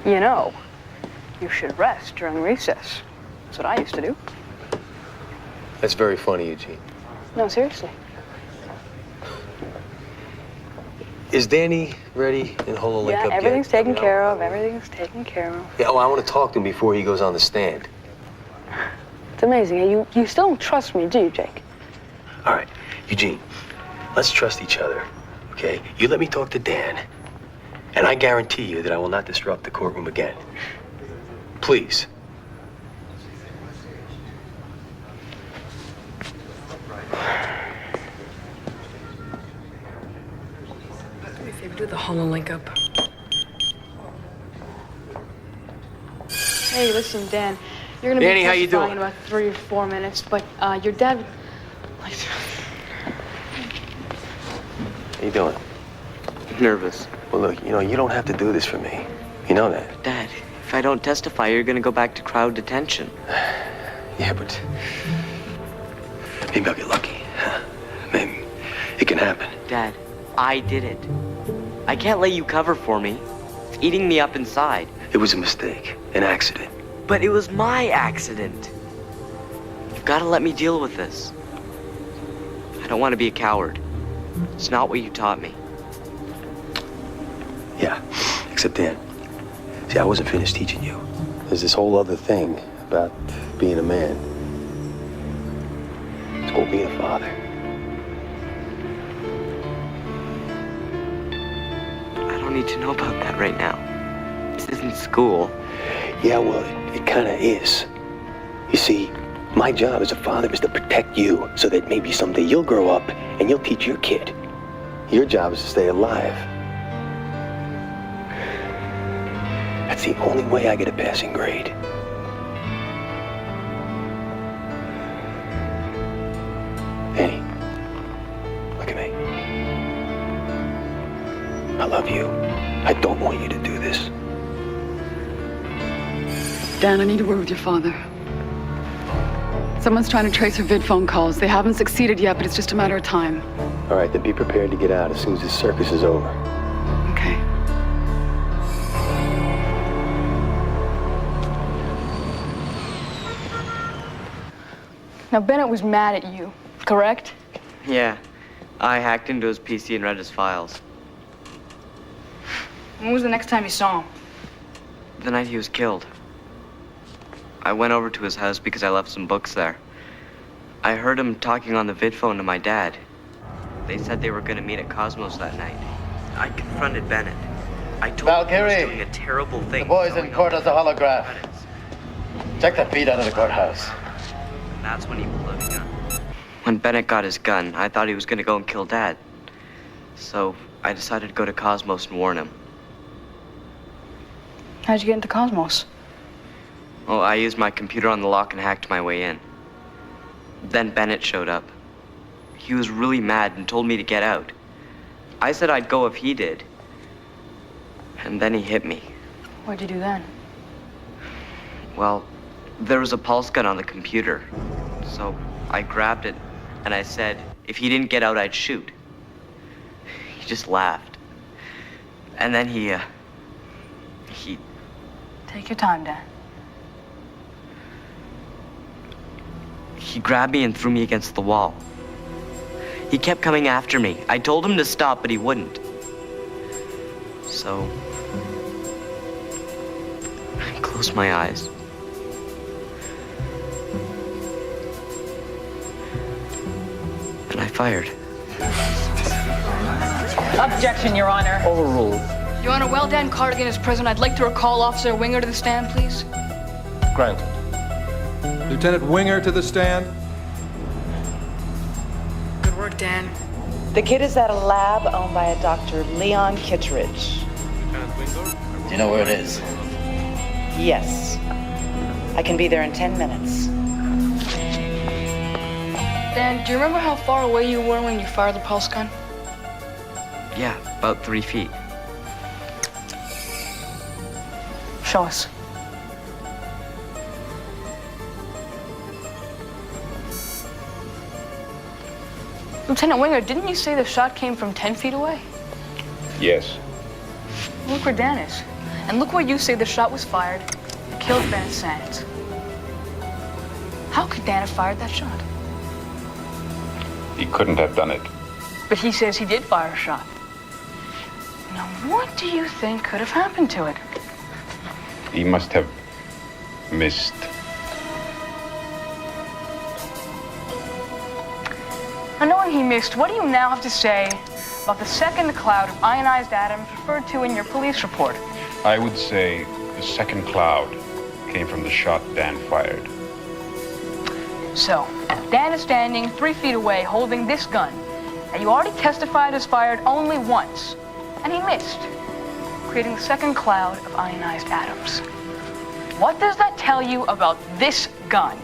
J: You know, you should rest during recess. That's what I used to do.
C: That's very funny, Eugene.
J: No, seriously.
C: Is Danny ready in HoloLink
J: Yeah,
C: up
J: everything's
C: yet?
J: taken care of. Everything's taken care of.
C: Yeah, well, I want to talk to him before he goes on the stand.
J: It's amazing. You still don't trust me, do you, Jake?
C: All right, Eugene, let's trust each other, okay? You let me talk to Dan, and I guarantee you that I will not disrupt the courtroom again. Please.
J: Do the HoloLink up. Hey, listen, Dan. You're gonna
C: Danny,
J: be
C: how you
J: testifying
C: doing?
J: in about 3 or 4 minutes, but your dad.
C: How you doing?
O: Nervous.
C: Well, look, you don't have to do this for me. You know that.
O: Dad, if I don't testify, you're gonna go back to crowd detention.
C: Yeah, but maybe I'll get lucky. Maybe it can happen.
O: Dad, I did it. I can't let you cover for me. It's eating me up inside.
C: It was a mistake, an accident.
O: But it was my accident. You've got to let me deal with this. I don't want to be a coward. It's not what you taught me.
C: Yeah, except Dan. See, I wasn't finished teaching you. There's this whole other thing about being a man. It's called being a father.
O: I don't need to know about that right now. This isn't school.
C: Yeah, well, it kind of is. You see, my job as a father is to protect you so that maybe someday you'll grow up and you'll teach your kid. Your job is to stay alive. That's the only way I get a passing grade. Annie, look at me. I love you. I don't want you to do this.
J: Dan, I need a word with your father. Someone's trying to trace her vid phone calls. They haven't succeeded yet, but it's just a matter of time.
C: All right, then be prepared to get out as soon as this circus is over.
J: Okay. Now, Bennett was mad at you, correct?
O: Yeah. I hacked into his PC and read his files.
J: When was the next time you saw him?
O: The night he was killed. I went over to his house because I left some books there. I heard him talking on the vid phone to my dad. They said they were going to meet at Cosmos that night. I confronted Bennett. I told him he was doing a terrible thing.
U: The boys in court has a holograph. Check the feed out of the courthouse.
O: That's when he pulled out a gun. When Bennett got his gun, I thought he was going to go and kill Dad. So I decided to go to Cosmos and warn him.
J: How'd you get into Cosmos?
O: Well, I used my computer on the lock and hacked my way in. Then Bennett showed up. He was really mad and told me to get out. I said I'd go if he did. And then he hit me.
J: What'd you do then?
O: Well, there was a pulse gun on the computer. So I grabbed it and I said, if he didn't get out, I'd shoot. He just laughed. And then he...
J: Take your time, Dan.
O: He grabbed me and threw me against the wall. He kept coming after me. I told him to stop, but he wouldn't. So I closed my eyes. And I fired.
H: Objection, Your Honor.
C: Overruled.
J: Your Honor, while Dan Cardigan is present, I'd like to recall Officer Winger to the stand, please.
M: Granted. Lieutenant Winger to the stand.
J: Good work, Dan.
Q: The kid is at a lab owned by a Dr. Leon Kittredge.
U: Do you know where it is?
Q: Yes. I can be there in 10 minutes.
J: Dan, do you remember how far away you were when you fired the pulse gun?
O: Yeah, about 3 feet.
J: Show us. Lieutenant Winger, didn't you say the shot came from 10 feet away?
A: Yes.
J: Look where Dan is. And look where you say the shot was fired, killed Bennett Sands. How could Dan have fired that shot?
A: He couldn't have done it.
J: But he says he did fire a shot. Now, what do you think could have happened to it?
A: He must have missed.
J: Now, knowing he missed, what do you now have to say about the second cloud of ionized atoms referred to in your police report?
A: I would say the second cloud came from the shot Dan fired.
J: So, Dan is standing 3 feet away holding this gun that you already testified is fired only once, and he missed, creating the second cloud of ionized atoms. What does that tell you about this gun?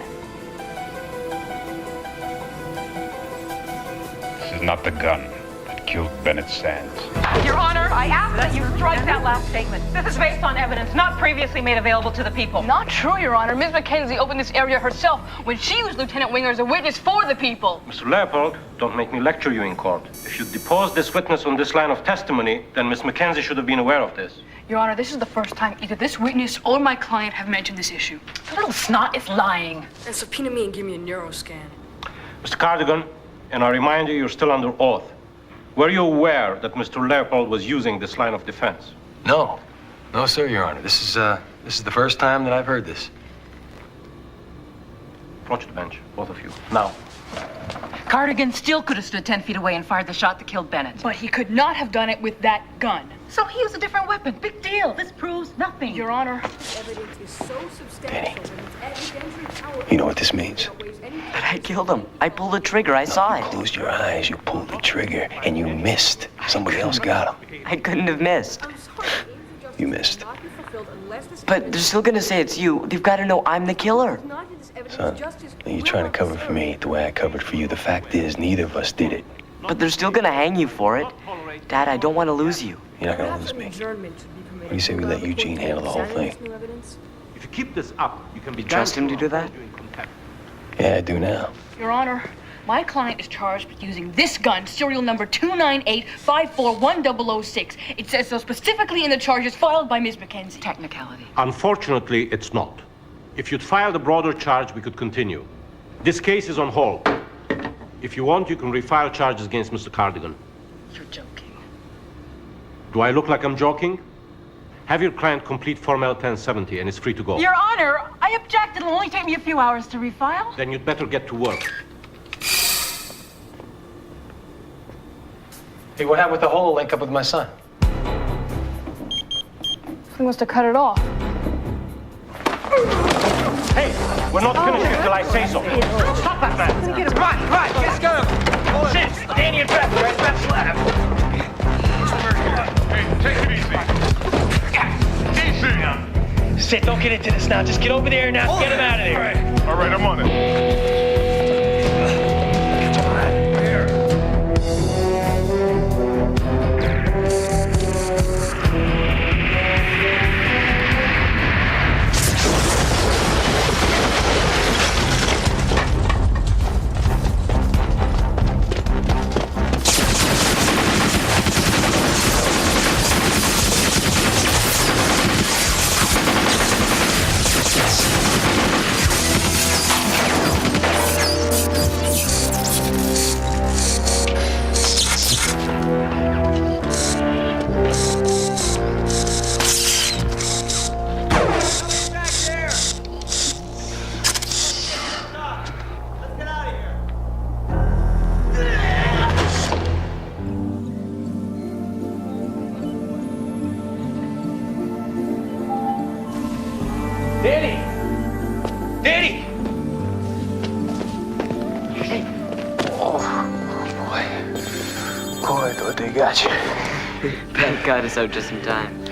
A: This is not the gun that killed Bennett Sands.
E: Your Honor, I ask that you strike that last statement. This is based on evidence not previously made available to the people.
J: Not true, Your Honor. Ms. Mackenzie opened this area herself when she was Lieutenant Winger as a witness for the people.
C: Mr. Leopold, don't make me lecture you in court. If you depose this witness on this line of testimony, then Miss Mackenzie should have been aware of this.
J: Your Honor, this is the first time either this witness or my client have mentioned this issue.
E: The little snot is lying.
N: And subpoena me and give me a neuroscan.
C: Mr. Cardigan, and I remind you, you're still under oath. Were you aware that Mr. Leopold was using this line of defense?
L: No. No, sir, Your Honor. This is the first time that I've heard this.
C: Approach the bench, both of you. Now.
E: Cardigan still could have stood 10 feet away and fired the shot that killed Bennett.
J: But he could not have done it with that gun.
E: So he used a different weapon. Big deal. This proves nothing.
J: Your Honor.
N: Evidence is so substantial that its evidentiary power...
L: You know what this means?
O: But I killed him. I pulled the trigger. I saw it.
L: Closed your eyes, you pulled the trigger, and you missed. Somebody else got him.
O: I couldn't have missed.
L: You missed.
O: But they're still gonna say it's you. They've got to know I'm the killer.
L: Son, you're trying to cover for me the way I covered for you. The fact is, neither of us did it.
O: But they're still gonna hang you for it. Dad, I don't want to lose you.
L: You're not gonna lose me. What do you say we let Eugene handle the whole thing?
C: If you keep this up, you can be...
O: Trust him to do that?
L: Yeah, I do now.
J: Your Honor, my client is charged with using this gun, serial number 298541006. It says so specifically in the charges filed by Ms. Mackenzie.
E: Technicality.
C: Unfortunately, it's not. If you'd filed a broader charge, we could continue. This case is on hold. If you want, you can refile charges against Mr. Cardigan.
J: You're joking.
C: Do I look like I'm joking? Have your client complete Form L-1070 and is free to go.
E: Your Honor, I object. It'll only take me a few hours to refile.
C: Then you'd better get to work.
L: Hey, what happened with the HoloLink up with my son?
J: He must have cut it off.
C: Hey, we're not finished until I say so. Stop that man!
E: Come on, let's go.
C: Sit, Danny and Beth, right back slab.
K: Hey, take it easy. Easy.
C: Sit, don't get into this now. Just get over there now. Get him out of there.
K: All right, I'm on it.
C: Danny! Danny!
L: Oh, boy. Boy, I thought they got you.
O: Thank God it's out just in time.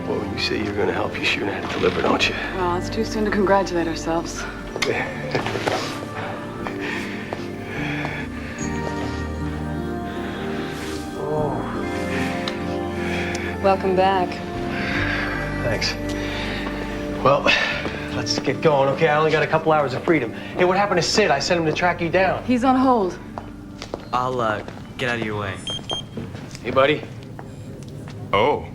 L: Well, when you say you're gonna help, you sure know how to deliver, don't you?
J: Well, it's too soon to congratulate ourselves. Welcome back.
L: Thanks. Well, let's get going, okay? I only got a couple hours of freedom. Hey, what happened to Sid? I sent him to track you down.
J: He's on hold.
O: I'll, get out of your way.
L: Hey, buddy.
K: Oh,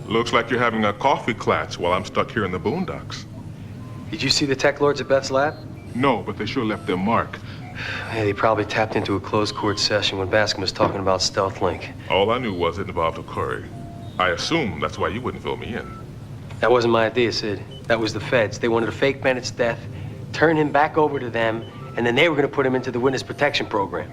K: looks like you're having a coffee klatch while I'm stuck here in the boondocks.
L: Did you see the tech lords at Beth's lab?
K: No, but they sure left their mark.
L: Yeah, they probably tapped into a closed court session when Bascom was talking about Stealth Link.
K: All I knew was it involved a curry. I assume that's why you wouldn't fill me in.
L: That wasn't my idea, Sid. That was the feds. They wanted to fake Bennett's death, turn him back over to them, and then they were going to put him into the witness protection program.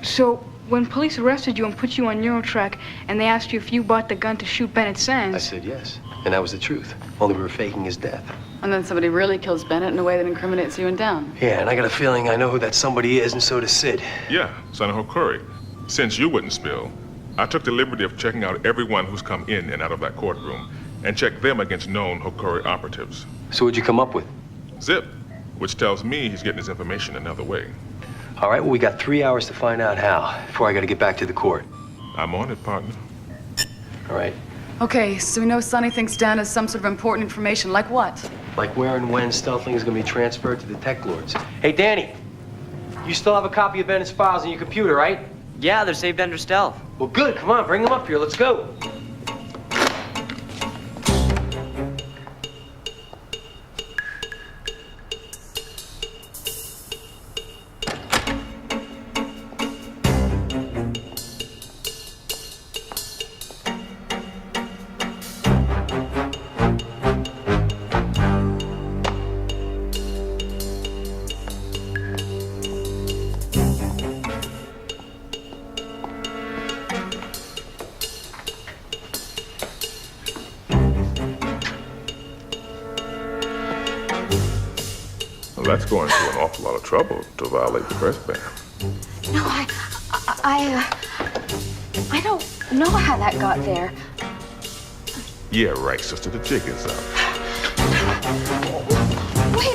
J: So, when police arrested you and put you on Neurotrack, and they asked you if you bought the gun to shoot Bennett Sands...
L: I said yes, and that was the truth. Only we were faking his death.
J: And then somebody really kills Bennett in a way that incriminates you and down.
L: Yeah, and I got a feeling I know who that somebody is, and so does Sid.
K: Yeah, son of Curry. Since you wouldn't spill, I took the liberty of checking out everyone who's come in and out of that courtroom and checked them against known Hokuri operatives.
L: So what'd you come up with?
K: Zip, which tells me he's getting his information another way.
L: All right, well, we got 3 hours to find out how before I got to get back to the court.
K: I'm on it, partner.
L: All right.
J: Okay, so we know Sonny thinks Dan has some sort of important information. Like what?
L: Like where and when StealthLink is going to be transferred to the tech lords. Hey, Danny, you still have a copy of Bennett's files on your computer, right?
O: Yeah, they're saved under stealth.
L: Well, good. Come on, bring them up here. Let's go.
K: Well, that's going to an awful lot of trouble to violate the press ban.
D: No, I don't know how that got there.
K: Yeah, right, sister. The jig is up.
D: Wait,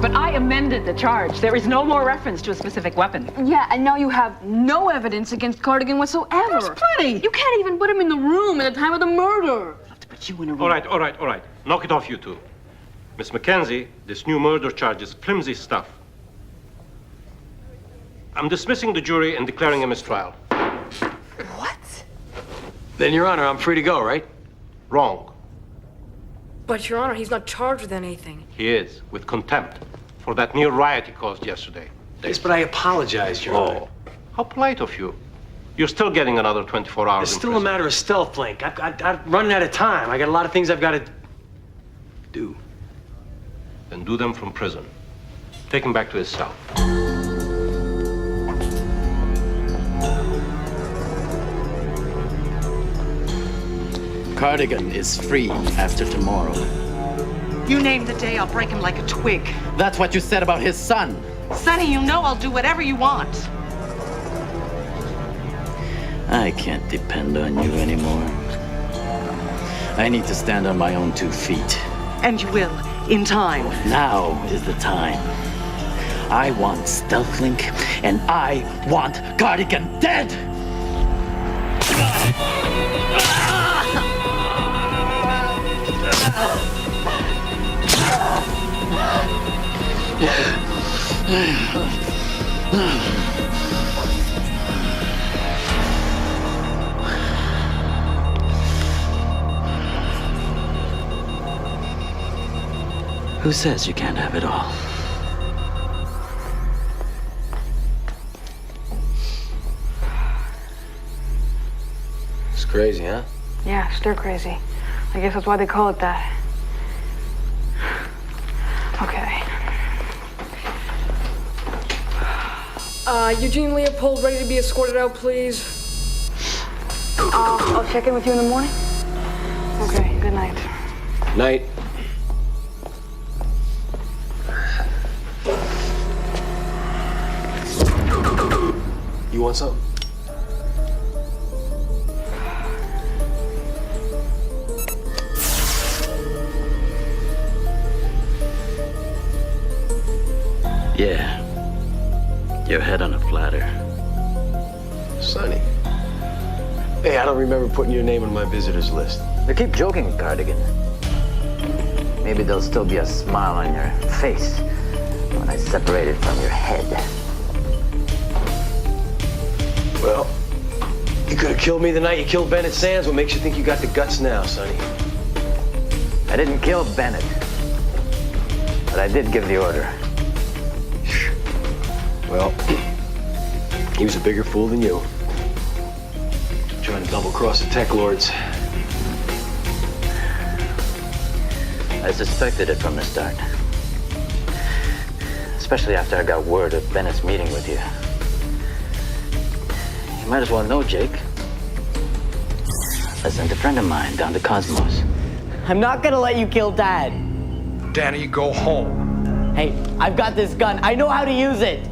E: But I amended the charge. There is no more reference to a specific weapon.
N: Yeah, and now you have no evidence against Cardigan whatsoever.
E: There's plenty.
N: You can't even put him in the room at the time of the murder.
P: All right. Knock it off, you two. Miss Mackenzie, this new murder charge is flimsy stuff. I'm dismissing the jury and declaring a mistrial.
N: What?
L: Then, Your Honor, I'm free to go, right?
P: Wrong.
N: But, Your Honor, he's not charged with anything.
P: He is, with contempt, for that near riot he caused yesterday.
L: Yes, but I apologized, Your Honor.
P: How polite of you. You're still getting another 24 hours
L: It's
P: in
L: still
P: prison.
L: a matter of StealthLink. I'm running out of time. I got a lot of things I've got to do.
P: Then do them from prison. Take him back to his cell.
R: Cardigan is free after tomorrow.
Q: You name the day, I'll break him like a twig.
R: That's what you said about his son.
Q: Sonny, you know I'll do whatever you want.
R: I can't depend on you anymore. I need to stand on my own 2 feet.
Q: And you will, in time.
R: Now is the time. I want StealthLink, and I want Cardigan dead! Who says you can't have it all?
L: It's crazy, huh?
N: Yeah, stir crazy. I guess that's why they call it that. Okay. Eugene Leopold, ready to be escorted out, please. I'll check in with you in the morning. Okay, good night.
L: Night. You want something?
R: Yeah. Your head on a platter.
L: Sonny. Hey, I don't remember putting your name on my visitors list.
I: You keep joking, Cardigan. Maybe there'll still be a smile on your face when I separate it from your head.
L: Well, you could have killed me the night you killed Bennett Sands. What makes you think you got the guts now, Sonny?
I: I didn't kill Bennett, but I did give the order.
L: Well, he was a bigger fool than you. Trying to double-cross the tech lords.
I: I suspected it from the start. Especially after I got word of Bennett's meeting with you. You might as well know, Jake. I sent a friend of mine down to Cosmos.
V: I'm not gonna let you kill Dad.
M: Danny, go home.
V: Hey, I've got this gun. I know how to use it.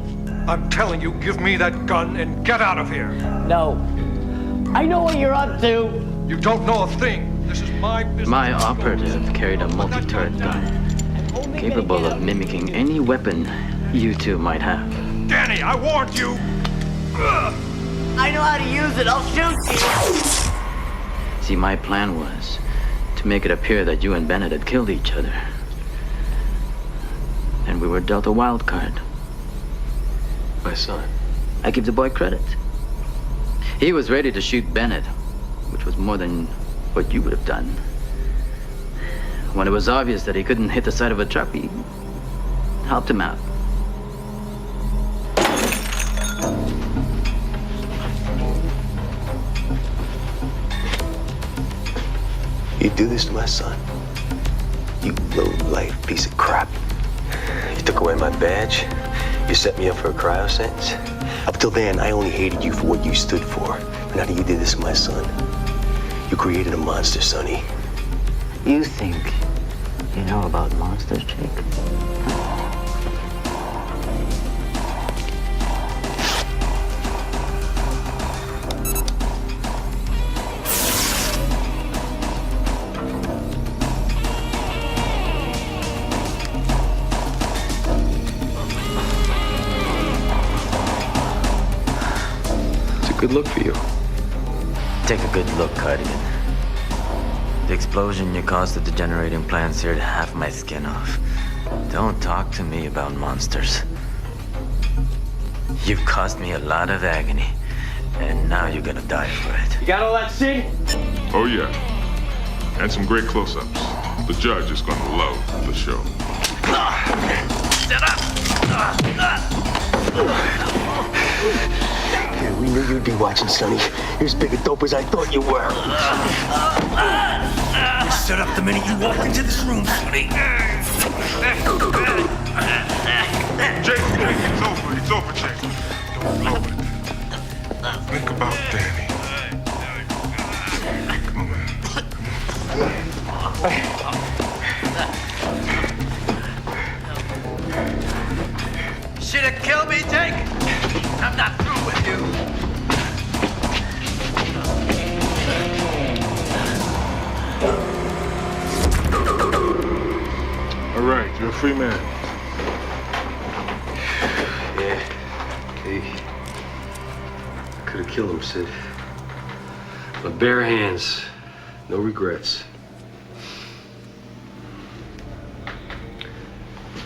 M: I'm telling you, give me that gun and get out of here.
V: No. I know what you're up to.
M: You don't know a thing. This is my business.
R: My operative carried a multi-turret gun, capable of mimicking any weapon
I: You two might have.
P: Danny, I warned you!
V: I know how to use it. I'll shoot you.
I: See, my plan was to make it appear that you and Bennett had killed each other. And we were dealt a wild card.
C: My son.
I: I give the boy credit. He was ready to shoot Bennett, which was more than what you would have done. When it was obvious that he couldn't hit the side of a truck, he helped him out.
C: You do this to my son? You low-life piece of crap. You took away my badge. You set me up for a cryo sentence. Up till then, I only hated you for what you stood for. But now that you did this to my son, you created a monster, Sonny.
I: You think you know about monsters, Jake?
C: Good look for you.
I: Take a good look, Cardigan. The explosion you caused at the generating plant seared half my skin off. Don't talk to me about monsters. You've caused me a lot of agony, and now you're gonna die for it.
V: You got all that shit?
K: Oh, yeah. And some great close-ups. The judge is gonna love the show.
V: Shut up!
C: We knew you'd be watching, Sonny. You're as big a dope as I thought you were.
V: You stood up the minute you walked into this room, Sonny.
K: Jake, it's over. It's over, Jake. Don't blow it. Think about Danny. Come on, man.
V: Should have killed me, Jake. I'm not through with you.
K: All right, you're a free man.
C: Yeah, okay. I could have killed him, Sid. My bare hands, no regrets.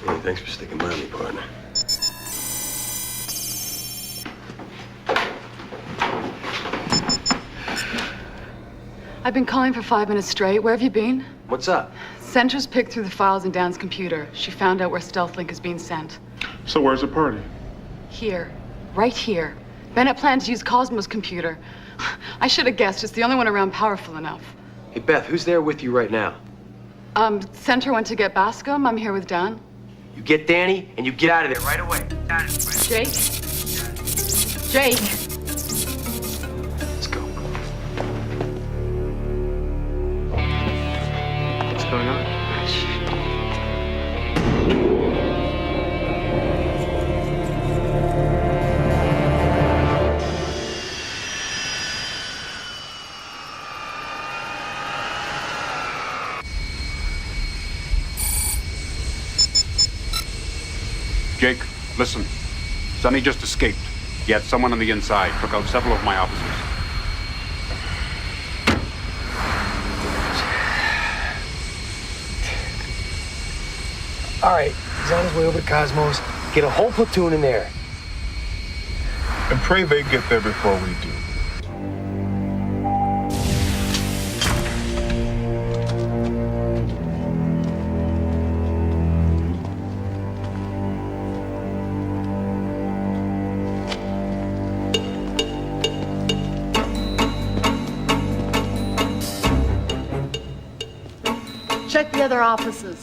C: Hey, thanks for sticking by me, partner.
J: I've been calling for 5 minutes straight. Where have you been?
C: What's up?
J: Centra's picked through the files in Dan's computer. She found out where StealthLink is being sent.
K: So where's the party?
J: Here. Right here. Bennett plans to use Cosmo's computer. I should have guessed. It's the only one around powerful enough.
C: Hey, Beth, who's there with you right now?
J: Centra went to get Bascom. I'm here with Dan.
C: You get Danny, and you get out of there right away.
J: Jake? Jake?
C: Let's go. What's going on?
A: Jake, listen. Sonny just escaped. He had someone on the inside, took out several of my officers.
L: All right, he's on his way over to Cosmos. Get a whole platoon in there.
K: And pray they get there before we do.
J: Check the other offices.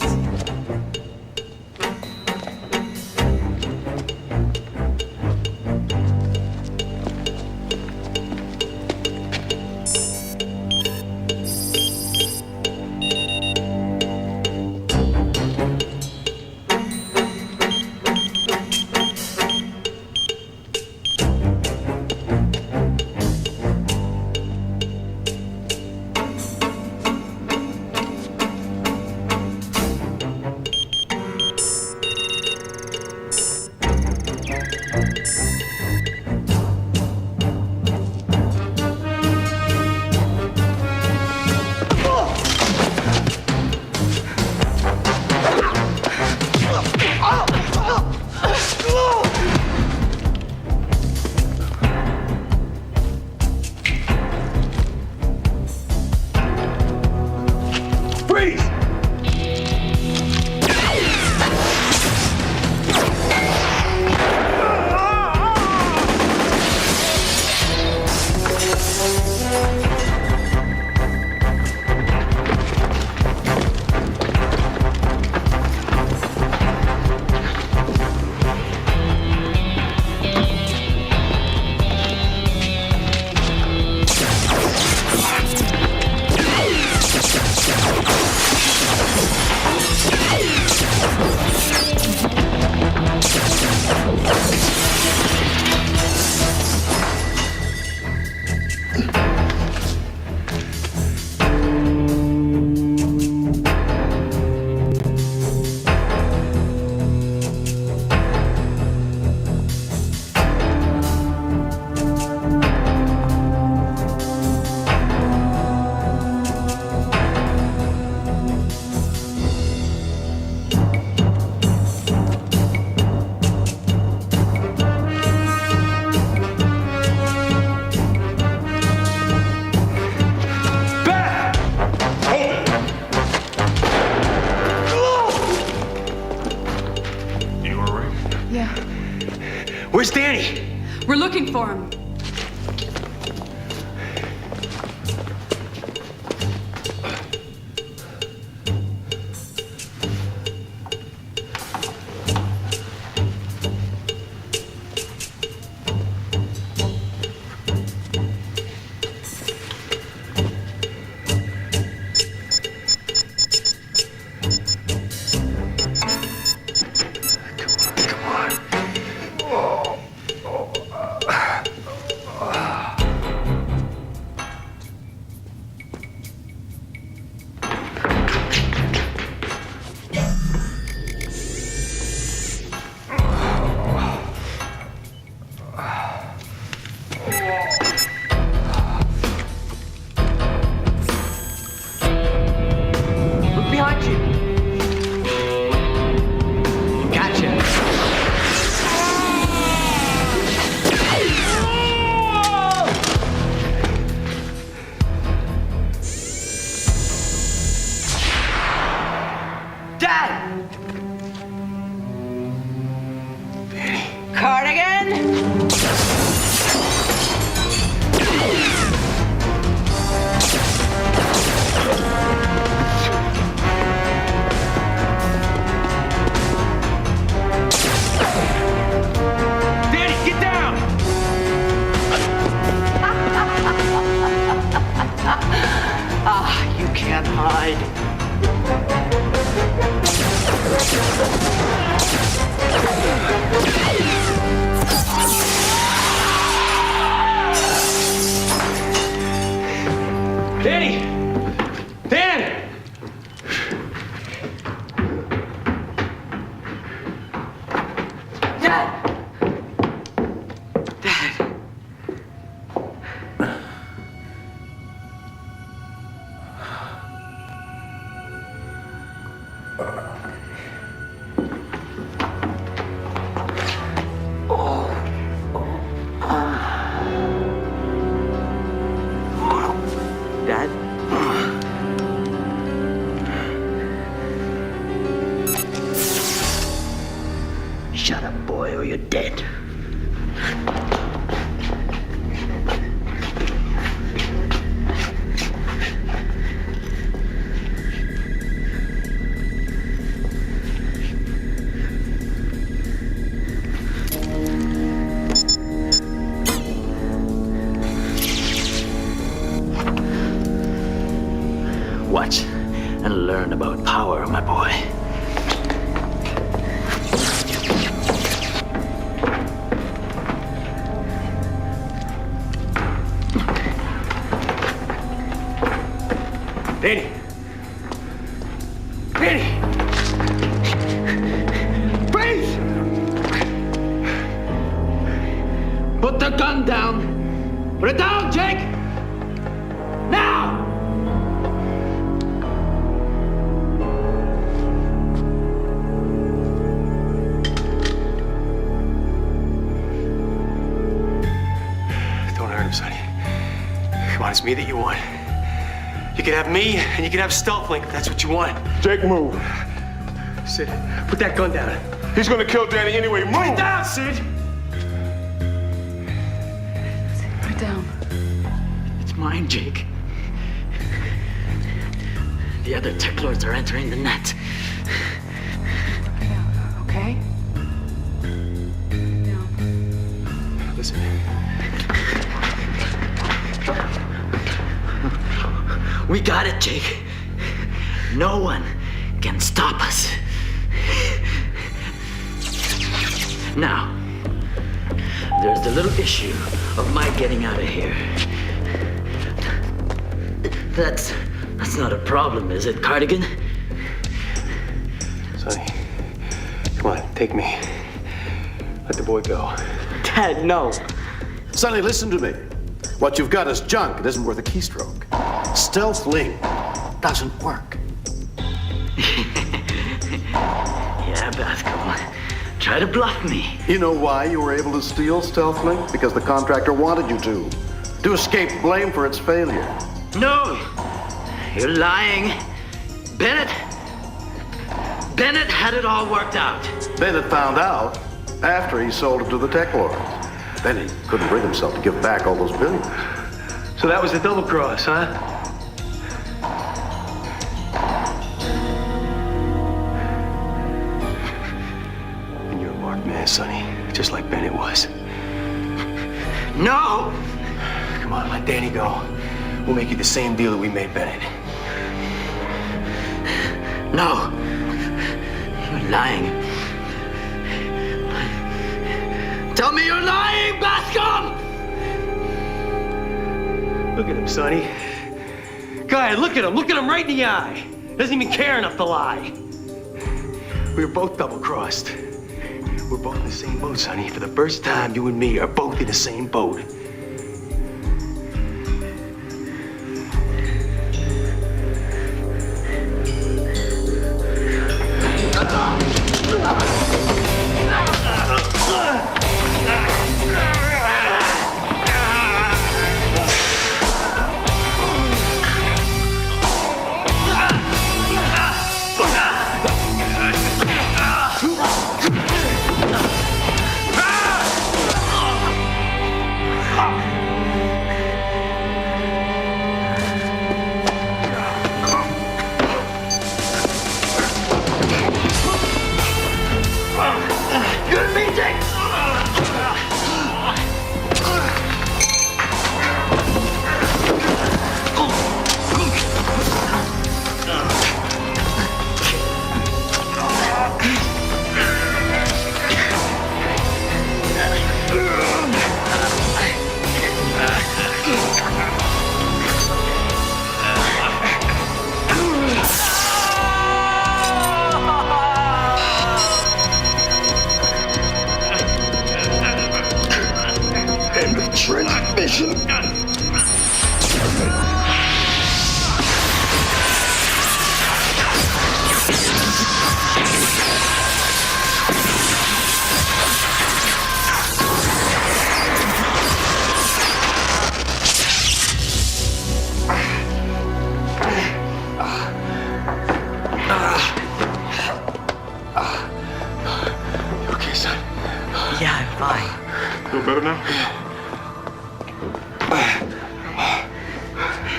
L: Freeze! Where's Danny?
J: We're looking for him.
V: Shut up, boy, or you're dead. Watch and learn about power, my boy.
L: Danny! Danny! Freeze!
V: Put the gun down. Put it down, Jake! Now!
L: Don't hurt him, Sonny. Come on, it's me that you want. You can have me, and you can have StealthLink if that's what you want.
K: Jake, move.
L: Sid, put that gun down.
K: He's gonna kill Danny anyway. Move!
L: Put it down, Sid!
J: Put it down.
R: It's mine, Jake. The other tech lords are entering the net.
J: Okay?
L: Listen.
R: We got it, Jake. No one can stop us. Now, there's the little issue of my getting out of here. That's not a problem, is it, Cardigan?
L: Sonny, come on, take me. Let the boy go.
R: Dad, no.
U: Sonny, listen to me. What you've got is junk. It isn't worth a keystroke. StealthLink doesn't work.
R: Yeah, Basco. Try to bluff me.
U: You know why you were able to steal StealthLink? Because the contractor wanted you to escape blame for its failure.
R: No! You're lying. Bennett had it all worked out.
U: Bennett found out after he sold it to the tech lords. Then he couldn't bring himself to give back all those billions.
L: So that was the double cross, huh? And you're a marked man, Sonny, just like Bennett was.
R: No!
L: Come on, let Danny go. We'll make you the same deal that we made Bennett.
R: No. You're lying. Tell me you're lying, Bascom!
L: Look at him, Sonny. Go ahead, look at him. Look at him right in the eye. Doesn't even care enough to lie. We were both double-crossed. We're both in the same boat, Sonny. For the first time, you and me are both in the same boat.
U: Transmission.
L: You okay, son?
R: Yeah, I'm fine.
K: Feel better now?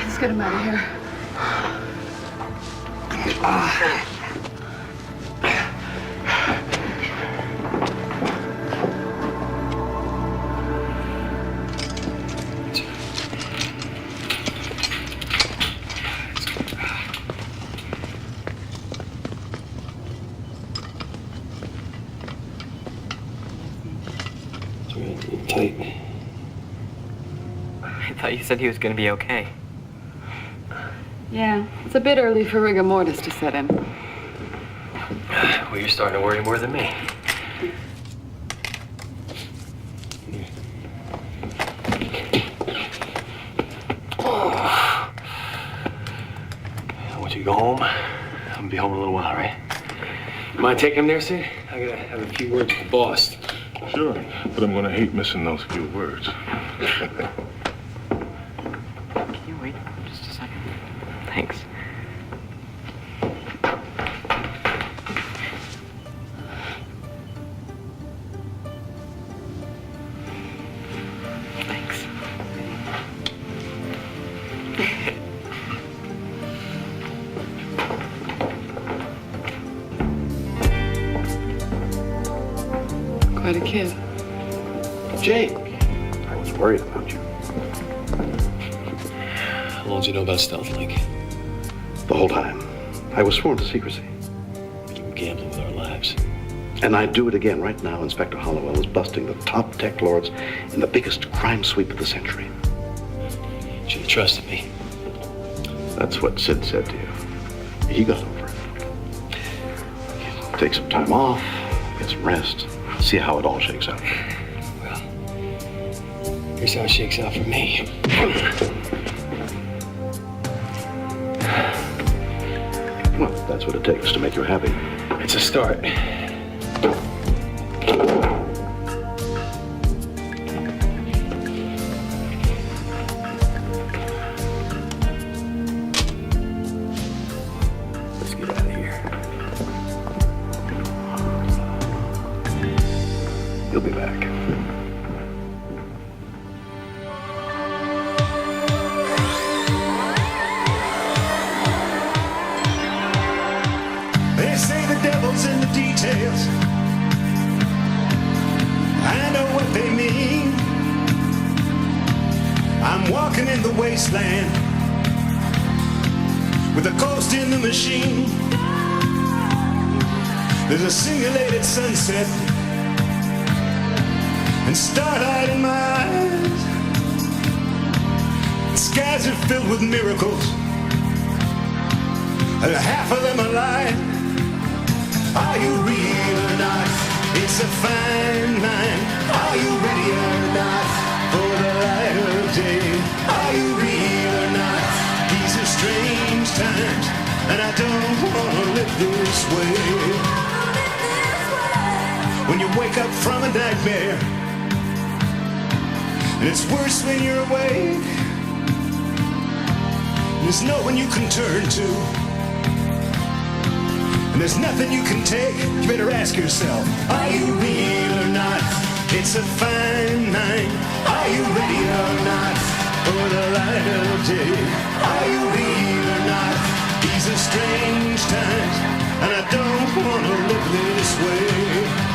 J: Let's get him out of here.
C: Tight.
O: I thought you said he was gonna be okay.
J: Yeah, it's a bit early for rigor mortis to set in.
C: Well, you're starting to worry more than me. I want you to go home. I'm gonna be home in a little while, right? You mind taking him there, Sid? I gotta have a few words with the boss.
K: Sure, but I'm gonna hate missing those few words.
O: Can you wait just a second?
C: Thanks.
J: Quite a kid.
U: Jake, I was worried about you.
C: How long did you know about StealthLink?
U: The whole time. I was sworn to secrecy.
C: You were gambling with our lives.
U: And I'd do it again. Right now, Inspector Hollowell is busting the top tech lords in the biggest crime sweep of the century.
C: You should have trusted me.
U: That's what Sid said to you. He got over it. Take some time off, get some rest, see how it all shakes out.
C: Well, here's how it shakes out for me.
U: Well, that's what it takes to make you happy.
C: It's a start. Let's get out of here.
U: You'll be back.
B: They say the devil's in the details. I know what they mean. I'm walking in the wasteland with a ghost in the machine. There's a simulated sunset and starlight in my eyes. The skies are filled with miracles. Half of them are lying. Are you real or not? It's a fine line. Are you ready or not for the light of day? Are you real or not? These are strange times, and I don't want to live this way. When you wake up from a nightmare, and it's worse when you're awake, and there's no one you can turn to. And there's nothing you can take. You better ask yourself, are you real or not? It's a fine line. Are you ready or not for the light of day? Are you real or not? These are strange times, and I don't want to live this way.